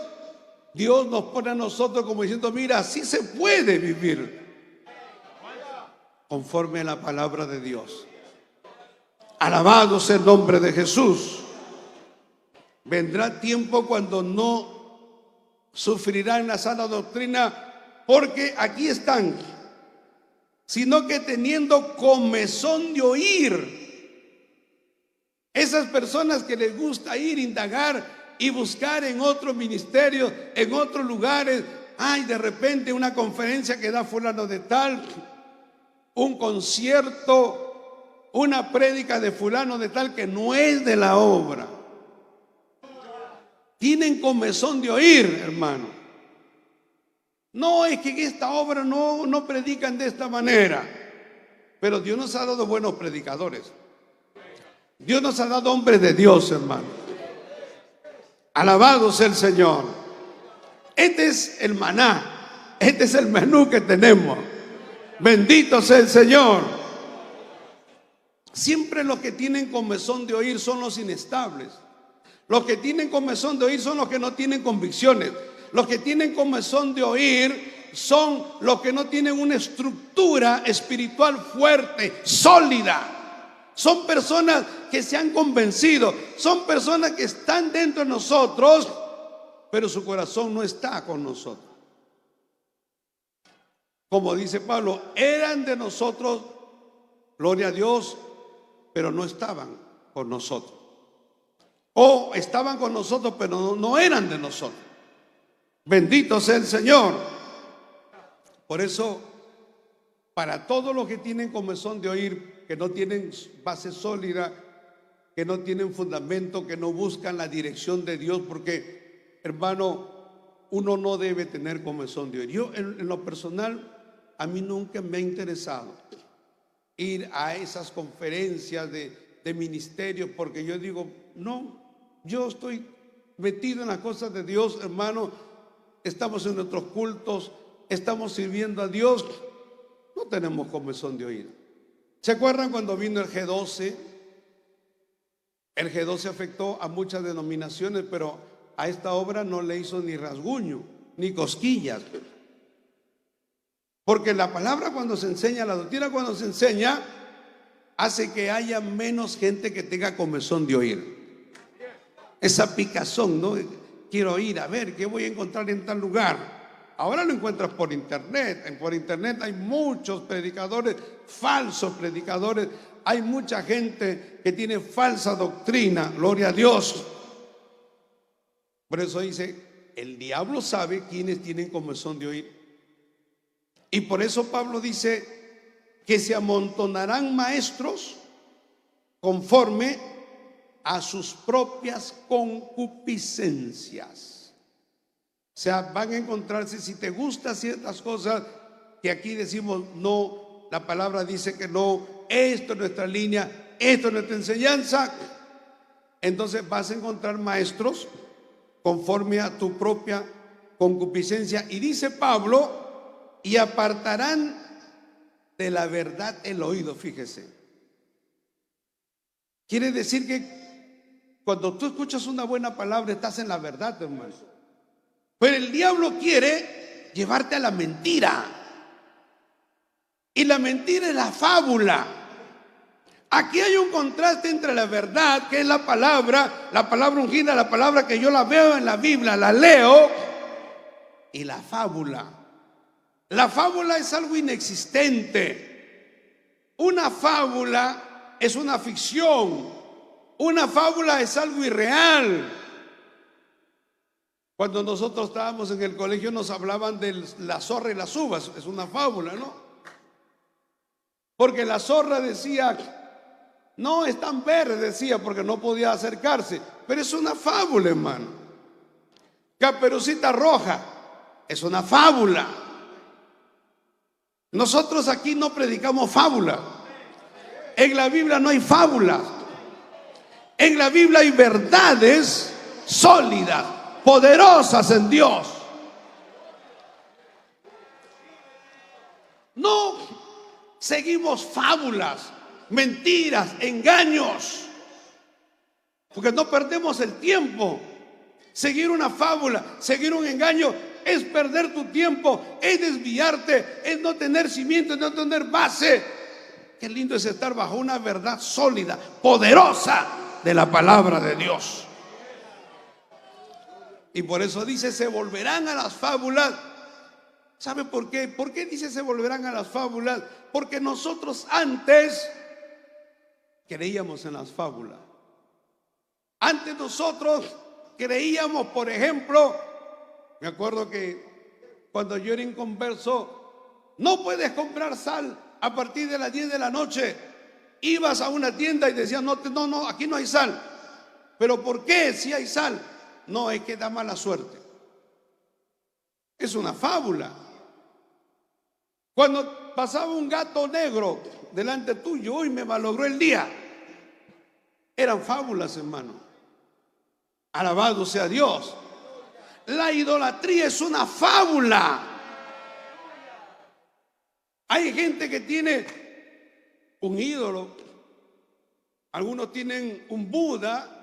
Speaker 1: Dios nos pone a nosotros como diciendo, mira, así se puede vivir conforme a la palabra de Dios. Alabado sea el nombre de Jesús. Vendrá tiempo cuando no sufrirán la sana doctrina, porque aquí están, sino que teniendo comezón de oír. Esas personas que les gusta ir, indagar y buscar en otros ministerios, en otros lugares. Ay, de repente una conferencia que da fulano de tal, un concierto, una prédica de fulano de tal que no es de la obra. Tienen comezón de oír, hermano. No, es que en esta obra no predican de esta manera. Pero Dios nos ha dado buenos predicadores. Dios nos ha dado hombres de Dios, hermano. Alabado sea el Señor. Este es el maná. Este es el menú que tenemos. Bendito sea el Señor. Siempre los que tienen comezón de oír son los inestables. Los que tienen comezón de oír son los que no tienen convicciones. Los que tienen comezón de oír son los que no tienen una estructura espiritual fuerte, sólida. Son personas que se han convencido. Son personas que están dentro de nosotros, pero su corazón no está con nosotros. Como dice Pablo, eran de nosotros, gloria a Dios, pero no estaban con nosotros. O estaban con nosotros, pero no eran de nosotros. Bendito sea el Señor. Por eso, para todos los que tienen comezón de oír, que no tienen base sólida, que no tienen fundamento, que no buscan la dirección de Dios, porque, hermano, uno no debe tener comezón de oír. Yo, en lo personal, a mí nunca me ha interesado ir a esas conferencias de ministerios, porque yo digo, no, yo estoy metido en las cosas de Dios, hermano. Estamos en nuestros cultos, estamos sirviendo a Dios, no tenemos comezón de oír. ¿Se acuerdan cuando vino el G12? El G12 afectó a muchas denominaciones, pero a esta obra no le hizo ni rasguño, ni cosquillas. Porque la palabra cuando se enseña, la doctrina cuando se enseña, hace que haya menos gente que tenga comezón de oír. Esa picazón, ¿no? Quiero ir a ver qué voy a encontrar en tal lugar. Ahora lo encuentras por internet. Por internet hay muchos predicadores, falsos predicadores. Hay mucha gente que tiene falsa doctrina. Gloria a Dios. Por eso dice, el diablo sabe quiénes tienen comezón de oír. Y por eso Pablo dice que se amontonarán maestros conforme a sus propias concupiscencias. O sea, van a encontrarse, si te gustan ciertas cosas que aquí decimos no, la palabra dice que no, esto es nuestra línea, esto es nuestra enseñanza, entonces vas a encontrar maestros conforme a tu propia concupiscencia. Y dice Pablo, y apartarán de la verdad el oído. Fíjese, quiere decir que cuando tú escuchas una buena palabra, estás en la verdad, hermano. Pero el diablo quiere llevarte a la mentira. Y la mentira es la fábula. Aquí hay un contraste entre la verdad, que es la palabra ungida, la palabra que yo la veo en la Biblia, la leo, y la fábula. La fábula es algo inexistente. Una fábula es una ficción. Una fábula es algo irreal. Cuando nosotros estábamos en el colegio nos hablaban de la zorra y las uvas. Es una fábula, ¿no? Porque la zorra decía, no, están verdes, decía, porque no podía acercarse. Pero es una fábula, hermano. Caperucita Roja es una fábula. Nosotros aquí no predicamos fábula. En la Biblia no hay fábulas. En la Biblia hay verdades sólidas, poderosas en Dios. No seguimos fábulas, mentiras, engaños, porque no perdemos el tiempo. Seguir una fábula, seguir un engaño es perder tu tiempo, es desviarte, es no tener cimiento, es no tener base. Qué lindo es estar bajo una verdad sólida, poderosa de la palabra de Dios. Y por eso dice, se volverán a las fábulas. ¿Sabe por qué? ¿Por qué dice se volverán a las fábulas? Porque nosotros antes creíamos en las fábulas. Antes nosotros creíamos, por ejemplo, me acuerdo que cuando yo era inconverso, no puedes comprar sal a partir de las 10 de la noche. Ibas a una tienda y decían, no, aquí no hay sal. ¿Pero por qué si hay sal? No, es que da mala suerte. Es una fábula. Cuando pasaba un gato negro delante tuyo, hoy me malogró el día. Eran fábulas, hermano. Alabado sea Dios. La idolatría es una fábula. Hay gente que tiene un ídolo. Algunos tienen un Buda.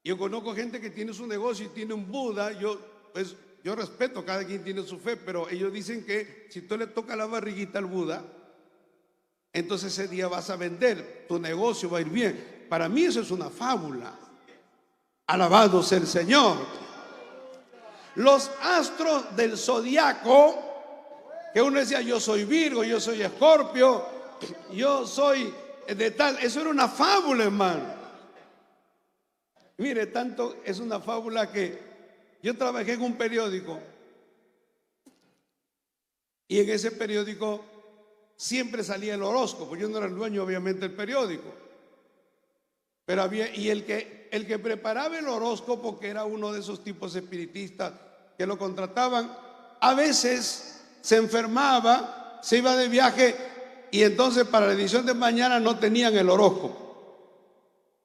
Speaker 1: Yo conozco gente que tiene su negocio y tiene un Buda. Yo respeto, cada quien tiene su fe, pero ellos dicen que si tú le tocas la barriguita al Buda, entonces ese día vas a vender, tu negocio va a ir bien. Para mí eso es una fábula. Alabado sea el Señor. Los astros del zodiaco, que uno decía, yo soy Virgo, yo soy Escorpio, yo soy de tal. Eso era una fábula, hermano. Mire, tanto es una fábula que yo trabajé en un periódico y en ese periódico siempre salía el horóscopo. Yo no era el dueño, obviamente, del periódico, pero había, y el que preparaba el horóscopo, que era uno de esos tipos espiritistas que lo contrataban, a veces se enfermaba, se iba de viaje y entonces para la edición de mañana no tenían el horóscopo,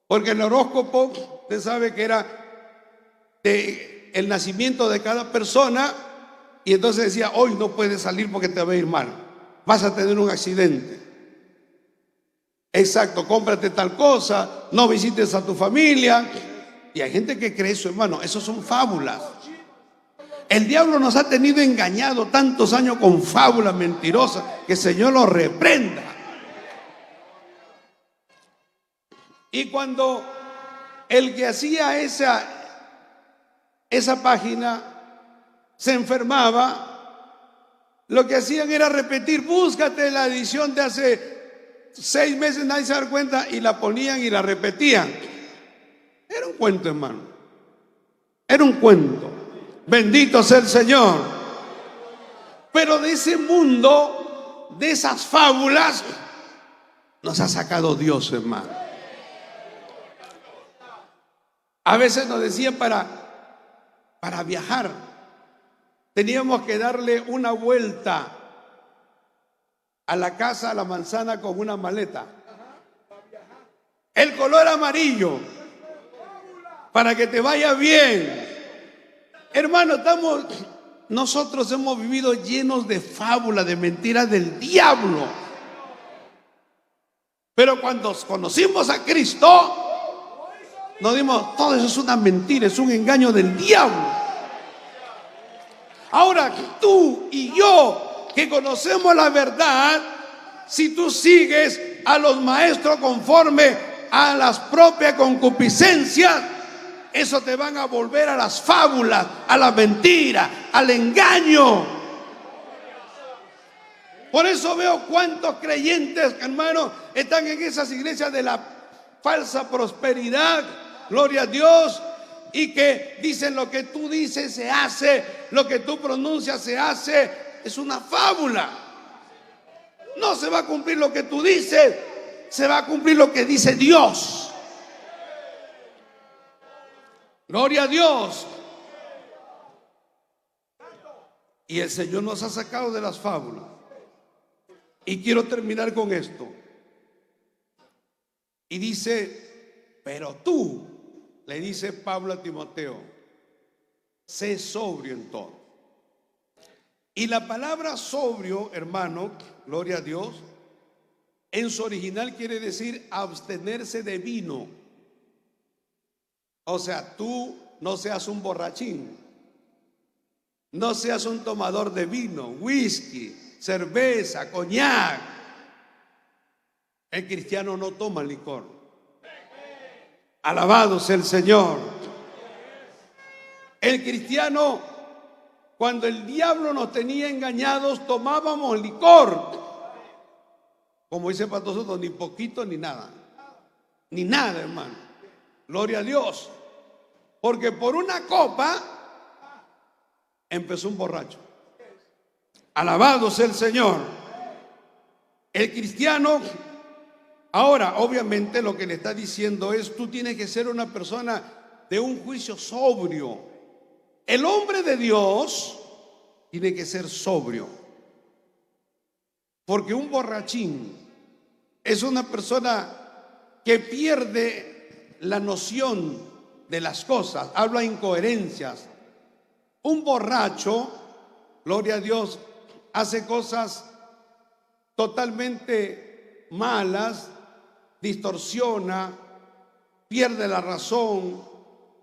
Speaker 1: porque el horóscopo, usted sabe que era el nacimiento de cada persona, y entonces decía: hoy no puedes salir porque te va a ir mal, vas a tener un accidente. Exacto, cómprate tal cosa, no visites a tu familia. Y hay gente que cree eso, hermano. Eso son fábulas. El diablo nos ha tenido engañado tantos años con fábulas mentirosas, que el Señor lo reprenda. Y cuando el que hacía esa página se enfermaba, lo que hacían era repetir: búscate la edición de hace 6 meses, nadie se da cuenta, y la ponían y la repetían. Era un cuento, hermano. Era un cuento. Bendito sea el Señor. Pero de ese mundo, de esas fábulas, nos ha sacado Dios, hermano. A veces nos decían para viajar, teníamos que darle una vuelta a la casa, a la manzana, con una maleta. El color amarillo, para que te vaya bien. Hermano, nosotros hemos vivido llenos de fábulas, de mentiras del diablo. Pero cuando conocimos a Cristo, nos dimos: todo eso es una mentira, es un engaño del diablo. Ahora, tú y yo, que conocemos la verdad, si tú sigues a los maestros conforme a las propias concupiscencias, eso te van a volver a las fábulas, a la mentira, al engaño. Por eso veo cuántos creyentes, hermanos, están en esas iglesias de la falsa prosperidad, gloria a Dios, y que dicen: lo que tú dices se hace, lo que tú pronuncias se hace. Es una fábula. No se va a cumplir lo que tú dices, se va a cumplir lo que dice Dios. Gloria a Dios. Y el Señor nos ha sacado de las fábulas. Y quiero terminar con esto. Y dice: pero tú, le dice Pablo a Timoteo, sé sobrio en todo. Y la palabra sobrio, hermano, gloria a Dios, en su original quiere decir abstenerse de vino. O sea, tú no seas un borrachín, no seas un tomador de vino, whisky, cerveza, coñac. El cristiano no toma licor. Alabado sea el Señor. El cristiano, cuando el diablo nos tenía engañados, tomábamos licor. Como dice Pastor Soto, ni poquito ni nada. Ni nada, hermano. Gloria a Dios. Porque por una copa empezó un borracho. Alabado sea el Señor. El cristiano, ahora obviamente lo que le está diciendo es: tú tienes que ser una persona de un juicio sobrio. El hombre de Dios tiene que ser sobrio. Porque un borrachín es una persona que pierde la noción de las cosas, habla incoherencias. Un borracho, gloria a Dios, hace cosas totalmente malas, distorsiona, pierde la razón.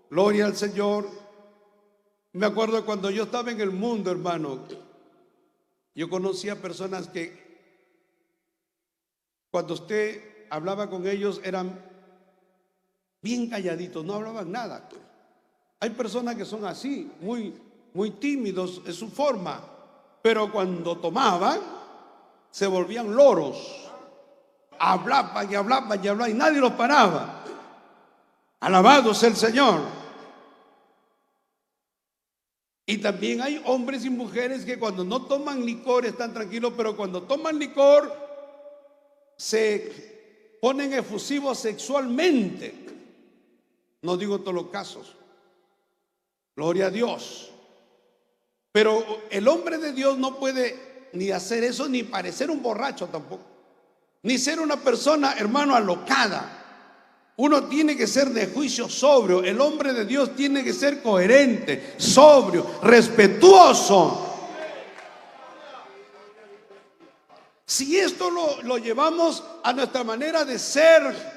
Speaker 1: Gloria al Señor. Me acuerdo cuando yo estaba en el mundo, hermano, yo conocía personas que cuando usted hablaba con ellos eran bien calladitos, no hablaban nada. Hay personas que son así, muy tímidos en su forma, pero cuando tomaban se volvían loros. Hablaban y hablaban y hablaban y nadie los paraba. Alabado sea el Señor. Y también hay hombres y mujeres que cuando no toman licor están tranquilos, pero cuando toman licor se ponen efusivos sexualmente. No digo todos los casos, gloria a Dios. Pero el hombre de Dios no puede ni hacer eso, ni parecer un borracho tampoco, ni ser una persona, hermano, alocada. Uno tiene que ser de juicio sobrio. El hombre de Dios tiene que ser coherente, sobrio, respetuoso. Si esto lo llevamos a nuestra manera de ser,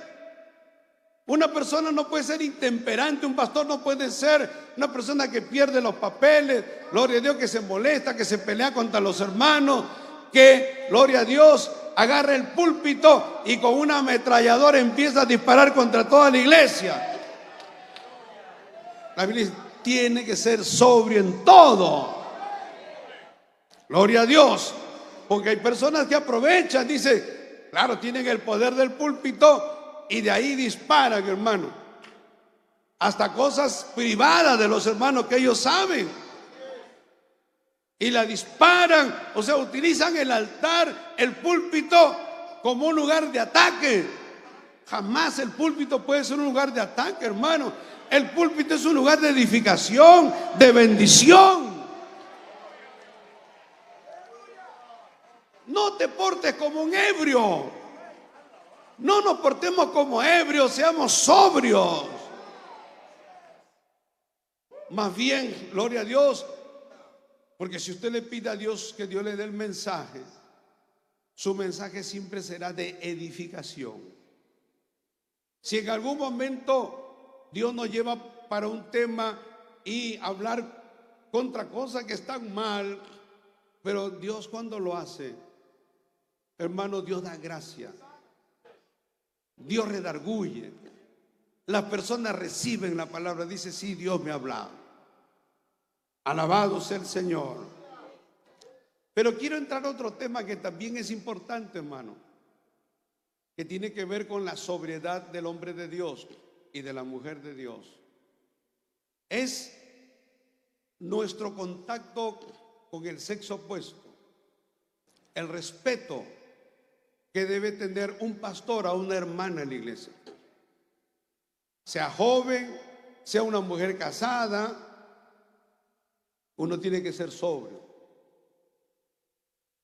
Speaker 1: una persona no puede ser intemperante, un pastor no puede ser una persona que pierde los papeles, gloria a Dios, que se molesta, que se pelea contra los hermanos, que, gloria a Dios, agarra el púlpito y con una ametralladora empieza a disparar contra toda la iglesia. La Biblia tiene que ser sobrio en todo. Gloria a Dios. Porque hay personas que aprovechan, dice, claro, tienen el poder del púlpito y de ahí disparan, hermano, hasta cosas privadas de los hermanos que ellos saben. Y la disparan, o sea, utilizan el altar, el púlpito como un lugar de ataque. Jamás el púlpito puede ser un lugar de ataque, hermano. El púlpito es un lugar de edificación, de bendición. No te portes como un ebrio. No nos portemos como ebrios, seamos sobrios. Más bien, gloria a Dios, porque si usted le pide a Dios que Dios le dé el mensaje, su mensaje siempre será de edificación. Si en algún momento Dios nos lleva para un tema y hablar contra cosas que están mal, pero Dios cuando lo hace, hermano, Dios da gracia, Dios redarguye, las personas reciben la palabra, dice, sí, Dios me ha hablado. Alabado sea el Señor. Pero quiero entrar a otro tema que también es importante, hermano, que tiene que ver con la sobriedad del hombre de Dios y de la mujer de Dios. Es nuestro contacto con el sexo opuesto, el respeto que debe tener un pastor a una hermana en la iglesia, sea joven, sea una mujer casada. Uno tiene que ser sobrio,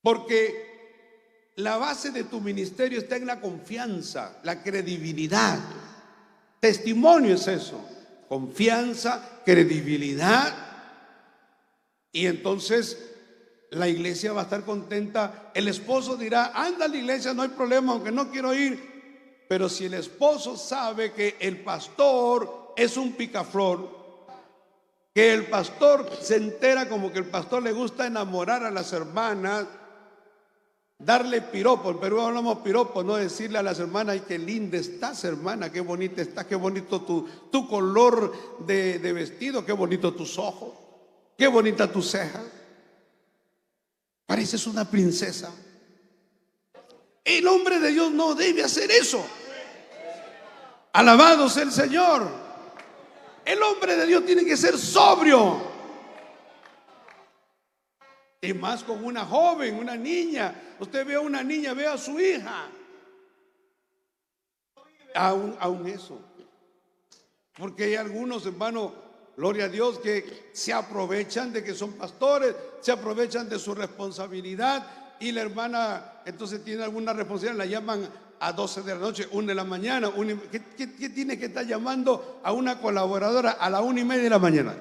Speaker 1: porque la base de tu ministerio está en la confianza, la credibilidad. Testimonio es eso, confianza, credibilidad. Y entonces la iglesia va a estar contenta. El esposo dirá, anda a la iglesia, no hay problema, aunque no quiero ir. Pero si el esposo sabe que el pastor es un picaflor, que el pastor se entera como que el pastor le gusta enamorar a las hermanas, darle piropo. En Perú hablamos piropo, no decirle a las hermanas, ay, qué linda estás, hermana, qué bonita estás, qué bonito tu color de vestido, qué bonito tus ojos, qué bonita tu ceja, pareces una princesa. El hombre de Dios no debe hacer eso. Alabado sea el Señor. El hombre de Dios tiene que ser sobrio. Y más con una joven, una niña. Usted ve a una niña, ve a su hija. Aún eso. Porque hay algunos, hermanos, gloria a Dios, que se aprovechan de que son pastores, se aprovechan de su responsabilidad. Y la hermana entonces tiene alguna responsabilidad, la llaman a 12 de la noche, 1 de la mañana. ¿Qué tiene que estar llamando a una colaboradora a la 1:30 de la mañana?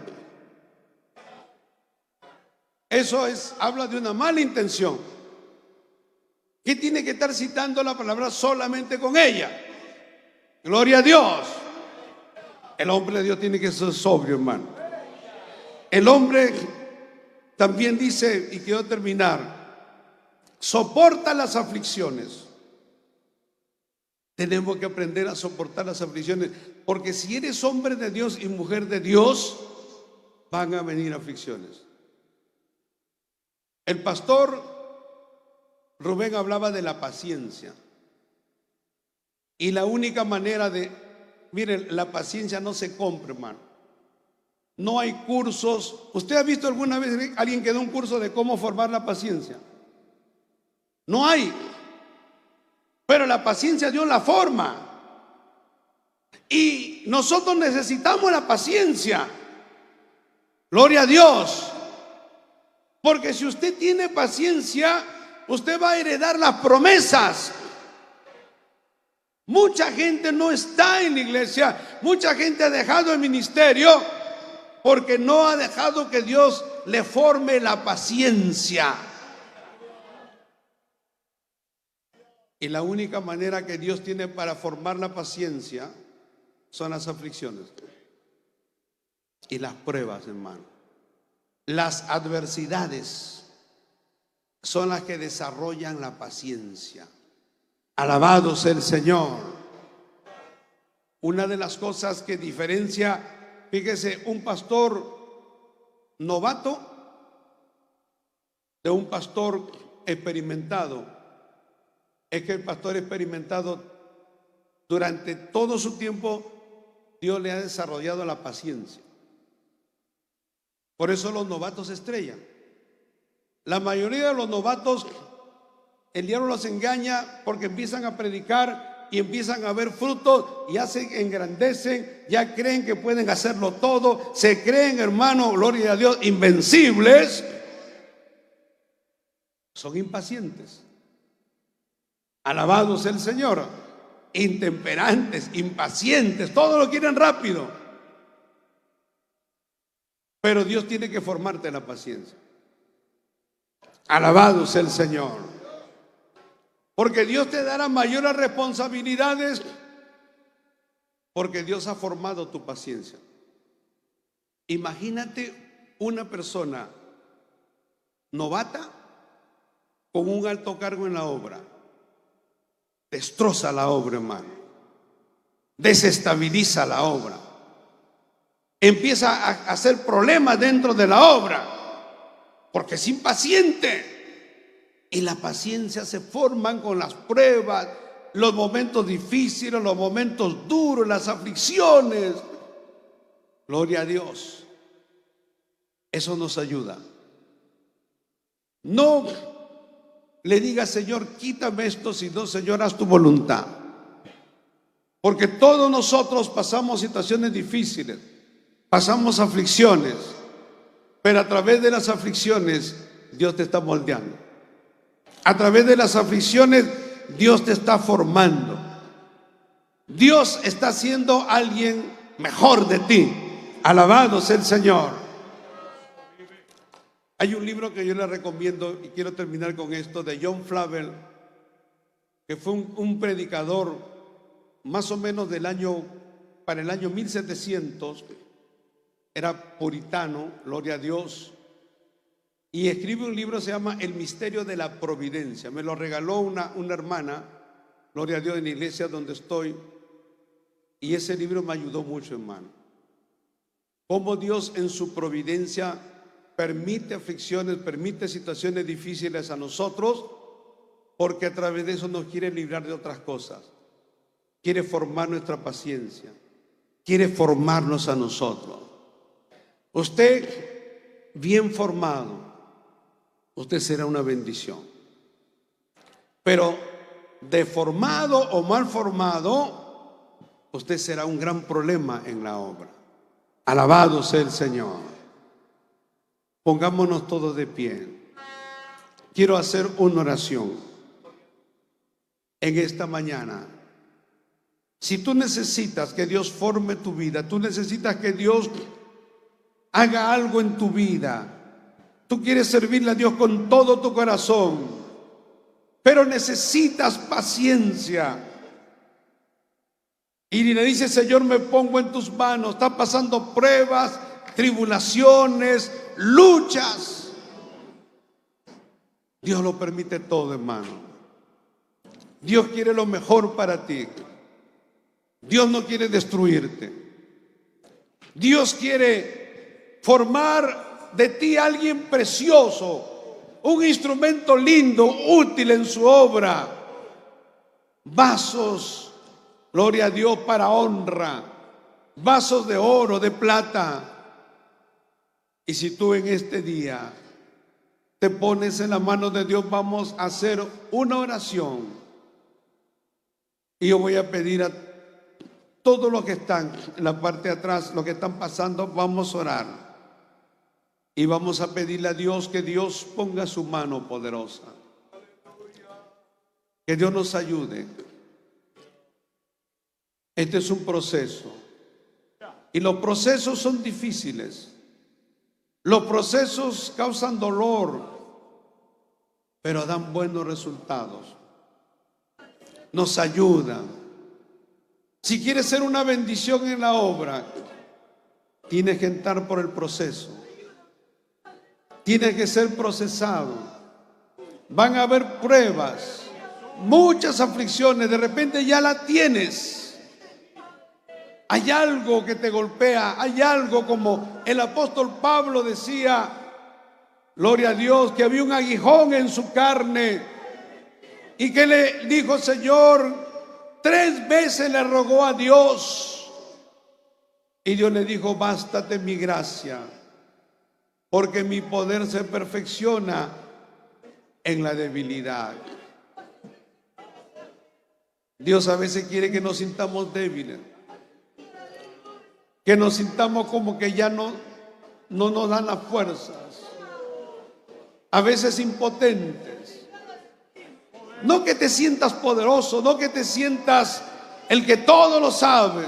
Speaker 1: Eso habla de una mala intención. ¿Qué tiene que estar citando la palabra solamente con ella? Gloria a Dios. El hombre de Dios tiene que ser sobrio, hermano. El hombre también dice, y quiero terminar, soporta las aflicciones. Tenemos que aprender a soportar las aflicciones, porque si eres hombre de Dios y mujer de Dios, van a venir aflicciones. El pastor Rubén hablaba de la paciencia. Y la única manera de, miren, la paciencia no se compra, hermano. No hay cursos. ¿Usted ha visto alguna vez a alguien que da un curso de cómo formar la paciencia? No hay. Pero la paciencia Dios la forma. Y nosotros necesitamos la paciencia. Gloria a Dios. Porque si usted tiene paciencia, usted va a heredar las promesas. Mucha gente no está en la iglesia. Mucha gente ha dejado el ministerio porque no ha dejado que Dios le forme la paciencia. Y la única manera que Dios tiene para formar la paciencia son las aflicciones y las pruebas, hermano. Las adversidades son las que desarrollan la paciencia. Alabado sea el Señor. Una de las cosas que diferencia, fíjese, un pastor novato de un pastor experimentado, es que el pastor experimentado durante todo su tiempo Dios le ha desarrollado la paciencia. Por eso los novatos se estrellan. La mayoría de los novatos, el diablo los engaña porque empiezan a predicar y empiezan a ver frutos, ya se engrandecen, ya creen que pueden hacerlo todo, se creen, hermano, gloria a Dios, invencibles. Son impacientes. Alabado sea el Señor. Intemperantes, impacientes, todo lo quieren rápido. Pero Dios tiene que formarte la paciencia. Alabado sea el Señor. Porque Dios te dará mayores responsabilidades, porque Dios ha formado tu paciencia. Imagínate una persona novata con un alto cargo en la obra. Destroza la obra, hermano. Desestabiliza la obra. Empieza a hacer problemas dentro de la obra, porque es impaciente. Y la paciencia se forman con las pruebas, los momentos difíciles, los momentos duros, las aflicciones. Gloria a Dios. Eso nos ayuda. No le diga, Señor, quítame esto, sino, Señor, haz tu voluntad. Porque todos nosotros pasamos situaciones difíciles, pasamos aflicciones, pero a través de las aflicciones Dios te está moldeando. A través de las aflicciones Dios te está formando. Dios está haciendo a alguien mejor de ti. Alabado sea el Señor. Hay un libro que yo le recomiendo y quiero terminar con esto, de John Flavel, que fue un predicador más o menos para el año 1700, era puritano, gloria a Dios, y escribe un libro que se llama El misterio de la providencia. Me lo regaló una hermana, gloria a Dios, en la iglesia donde estoy, y ese libro me ayudó mucho, hermano. Cómo Dios en su providencia permite aflicciones, permite situaciones difíciles a nosotros, porque a través de eso nos quiere librar de otras cosas. Quiere formar nuestra paciencia, quiere formarnos a nosotros. Usted, bien formado, usted será una bendición. Pero deformado o mal formado, usted será un gran problema en la obra. Alabado sea el Señor. Pongámonos todos de pie. Quiero hacer una oración en esta mañana. Si tú necesitas que Dios forme tu vida, tú necesitas que Dios haga algo en tu vida, tú quieres servirle a Dios con todo tu corazón, pero necesitas paciencia, y le dices, Señor, me pongo en tus manos, estás pasando pruebas, tribulaciones, luchas. Dios lo permite todo, hermano. Dios quiere lo mejor para ti. Dios no quiere destruirte. Dios quiere formar de ti a alguien precioso, un instrumento lindo, útil en su obra. Vasos gloria a Dios, para honra, vasos de oro, de plata. Y si tú en este día te pones en la mano de Dios, vamos a hacer una oración. Y yo voy a pedir a todos los que están en la parte de atrás, los que están pasando, vamos a orar. Y vamos a pedirle a Dios que Dios ponga su mano poderosa. Que Dios nos ayude. Este es un proceso. Y los procesos son difíciles. Los procesos causan dolor, pero dan buenos resultados. Nos ayudan. Si quieres ser una bendición en la obra, tienes que entrar por el proceso. Tienes que ser procesado. Van a haber pruebas, muchas aflicciones. De repente ya la tienes. Hay algo que te golpea, hay algo, como el apóstol Pablo decía, gloria a Dios, que había un aguijón en su carne y que le dijo, Señor, 3 veces le rogó a Dios y Dios le dijo, bástate mi gracia, porque mi poder se perfecciona en la debilidad. Dios a veces quiere que nos sintamos débiles, que nos sintamos como que ya no nos dan las fuerzas, a veces impotentes. No que te sientas poderoso, no que te sientas el que todo lo sabe,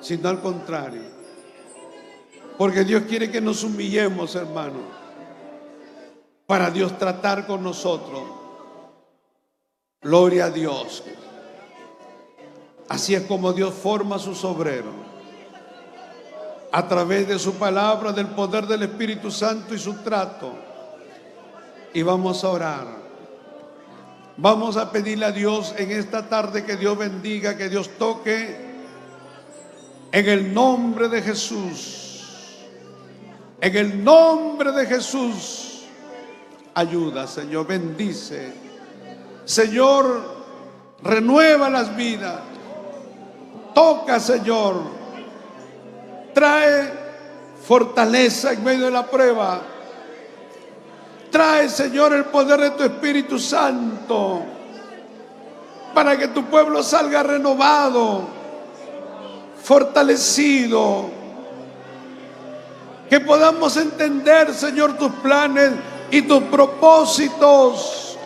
Speaker 1: sino al contrario, porque Dios quiere que nos humillemos, hermano, para Dios tratar con nosotros. Gloria a Dios. Así es como Dios forma a sus obreros, a través de su palabra, del poder del Espíritu Santo y su trato. Y vamos a orar. Vamos a pedirle a Dios en esta tarde que Dios bendiga, que Dios toque en el nombre de Jesús. En el nombre de Jesús. Ayuda, Señor, bendice. Señor, renueva las vidas. Toca, Señor. Trae fortaleza en medio de la prueba. Trae, Señor, el poder de tu Espíritu Santo para que tu pueblo salga renovado, fortalecido. Que podamos entender, Señor, tus planes y tus propósitos,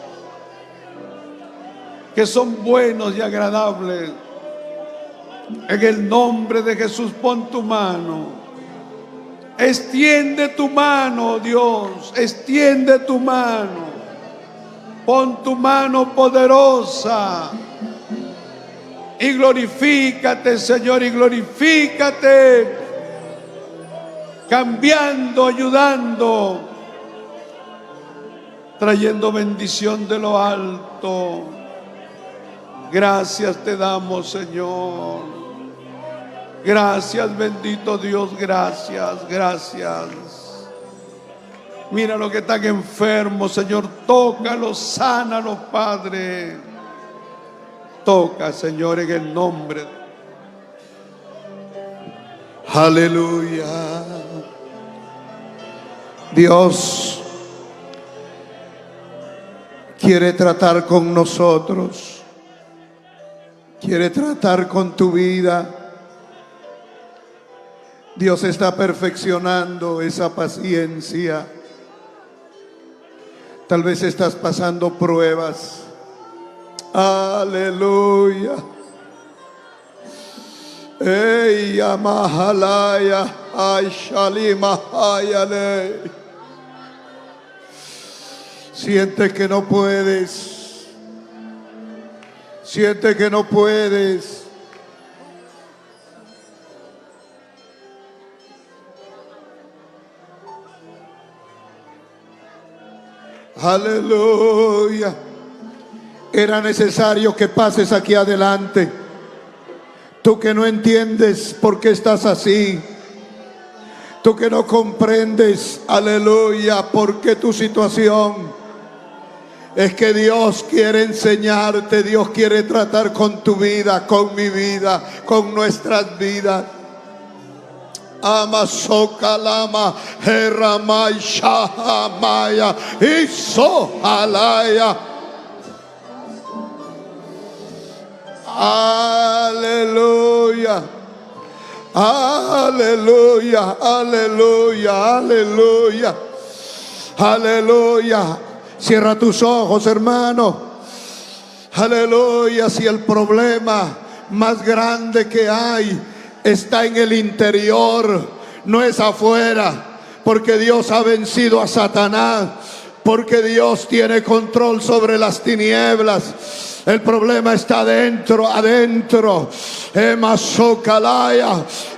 Speaker 1: que son buenos y agradables. En el nombre de Jesús, pon tu mano. Extiende tu mano, Dios. Extiende tu mano. Pon tu mano poderosa. Y glorifícate, Señor, y glorifícate. Cambiando, ayudando, trayendo bendición de lo alto. Gracias te damos, Señor. Gracias, bendito Dios, gracias, gracias. Mira los que están enfermos, Señor, tócalos, sánalos, Padre. Toca, Señor, en el nombre. Aleluya. Dios quiere tratar con nosotros, quiere tratar con tu vida. Dios está perfeccionando esa paciencia. Tal vez estás pasando pruebas. Aleluya. Ey, amahalaya, ay, shalima, ayale. Siente que no puedes. Siente que no puedes. Aleluya. Era necesario que pases aquí adelante. Tú que no entiendes por qué estás así. Tú que no comprendes, aleluya, por qué tu situación.
Speaker 2: Es que Dios quiere enseñarte, Dios quiere tratar con tu vida, con mi vida, con nuestras vidas. Amasokalama, Heramai Shahamaya, Isohalaya. Aleluya. Aleluya, aleluya, aleluya. Aleluya. Cierra tus ojos, hermano. Aleluya. Si el problema más grande que hay está en el interior, no es afuera, porque Dios ha vencido a Satanás, porque Dios tiene control sobre las tinieblas. El problema está adentro.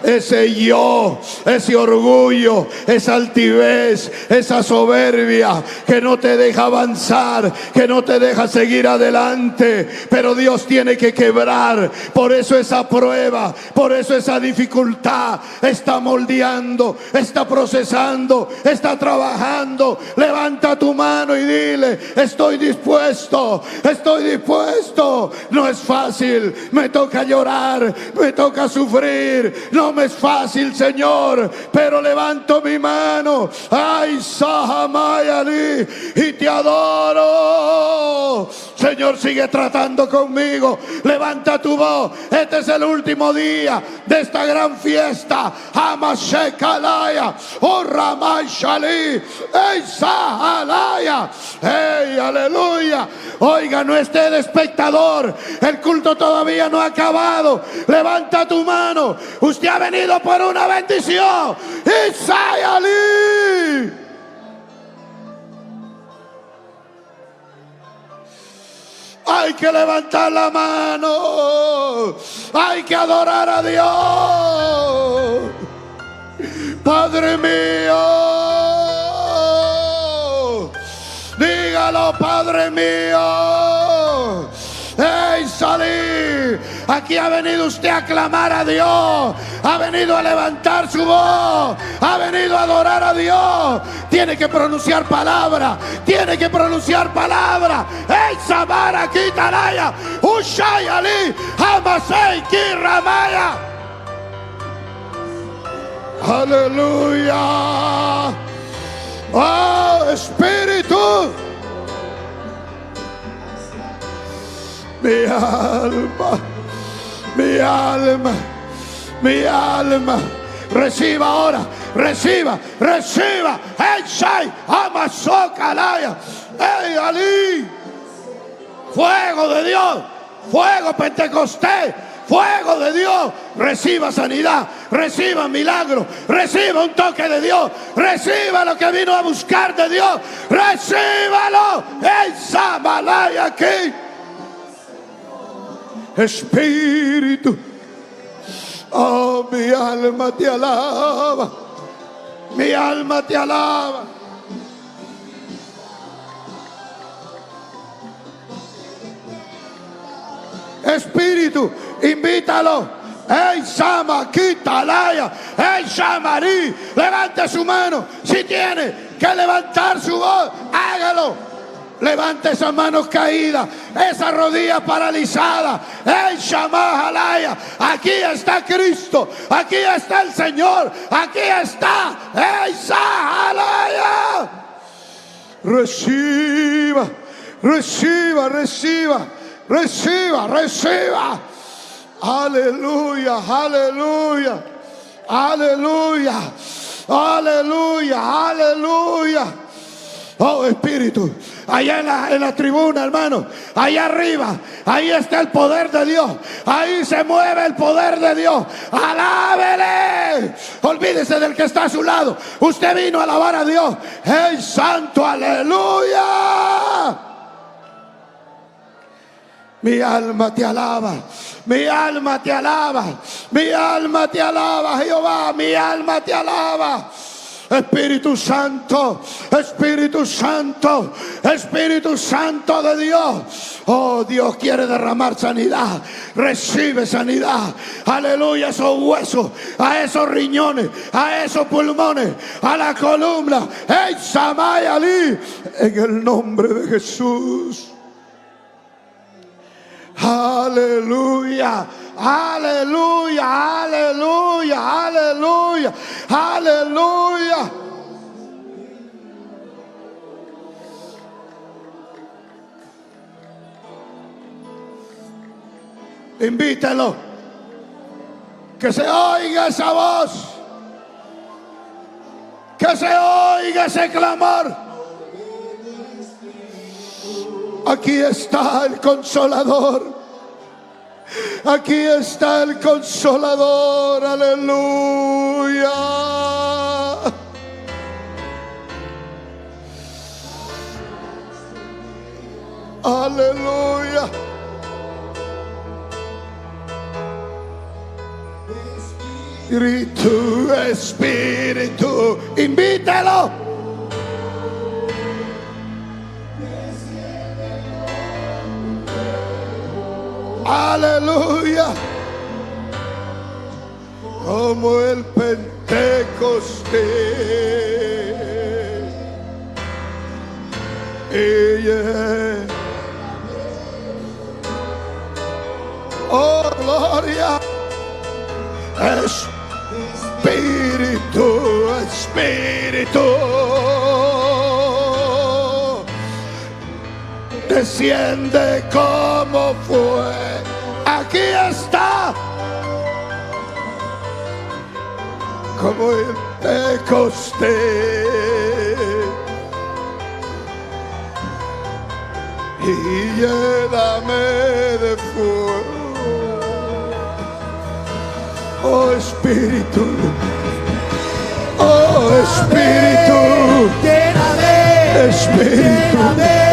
Speaker 2: Ese yo, ese orgullo, esa altivez, esa soberbia que no te deja avanzar, que no te deja seguir adelante. Pero Dios tiene que quebrar. Por eso esa prueba, por eso esa dificultad está moldeando, está procesando, está trabajando. Levanta tu mano y dile: estoy dispuesto, estoy dispuesto. No es fácil, me toca llorar, me toca sufrir, no me es fácil, Señor, pero levanto mi mano, ay, Sahamayali, y te adoro. Señor, sigue tratando conmigo. Levanta tu voz. Este es el último día de esta gran fiesta. Hamashekalaya, oh Ramay Shali, ey Sahalaya, ey, aleluya. Oiga, no esté de espectador, el culto todavía no ha acabado. Levanta tu mano. Usted ha venido por una bendición. Isayali. Hay que levantar la mano. Hay que adorar a Dios. Padre mío. Dígalo, Padre mío. ¡Ey, salí! Aquí ha venido usted a clamar a Dios. Ha venido a levantar su voz. Ha venido a adorar a Dios. Tiene que pronunciar palabra. Tiene que pronunciar palabra. ¡Ey, Samara, Kitaraya! ¡Ushai Ali! ¡Hamasei, Kiramaya! ¡Aleluya! ¡Oh, Espíritu! Mi alma, mi alma, mi alma. Reciba ahora, reciba, reciba. ¡Ey, Shai! ¡Amazokalaya! ¡Ey, Ali! ¡Fuego de Dios! ¡Fuego Pentecostés! ¡Fuego de Dios! Reciba sanidad, reciba milagro, reciba un toque de Dios, reciba lo que vino a buscar de Dios, recíbalo. ¡Ey, Samalaya aquí! Espíritu, oh, mi alma te alaba, mi alma te alaba. Espíritu, invítalo. ¡Ey, Sama, Kitalaya! ¡Ey, Shamarí! Levante su mano. Si tiene que levantar su voz, hágalo. Levante esas manos caídas, esas rodillas paralizadas. ¡Ey, Shamahalaya! Aquí está Cristo, aquí está el Señor, aquí está. ¡Ey, Sahalaya! Reciba, reciba, reciba, reciba, reciba. Aleluya, aleluya, aleluya, aleluya, aleluya. Oh, Espíritu, allá en la tribuna, hermano, allá arriba, ahí está el poder de Dios, ahí se mueve el poder de Dios. Alábele. Olvídese del que está a su lado. Usted vino a alabar a Dios. ¡Hey, santo, aleluya! Mi alma te alaba, mi alma te alaba, mi alma te alaba, Jehová, mi alma te alaba. Espíritu Santo, Espíritu Santo, Espíritu Santo de Dios. Oh, Dios quiere derramar sanidad. Recibe sanidad. Aleluya, a esos huesos, a esos riñones, a esos pulmones, a la columna. ¡Ey, Samay Ali! En el nombre de Jesús. Aleluya, aleluya, aleluya, aleluya, aleluya. Invítalo, que se oiga esa voz, que se oiga ese clamor. Aquí está el Consolador. Aquí está el Consolador. Aleluya. Aleluya. Espíritu, Espíritu, invítalo. Aleluya. Como el Pentecostés. Oh, gloria. Espíritu, Espíritu. Desciende como fue. Aquí está. Como el Pentecostés. Y lléname de fuego. Oh Espíritu. Oh Espíritu.
Speaker 3: Lléname.
Speaker 2: Espíritu.
Speaker 3: Lléname.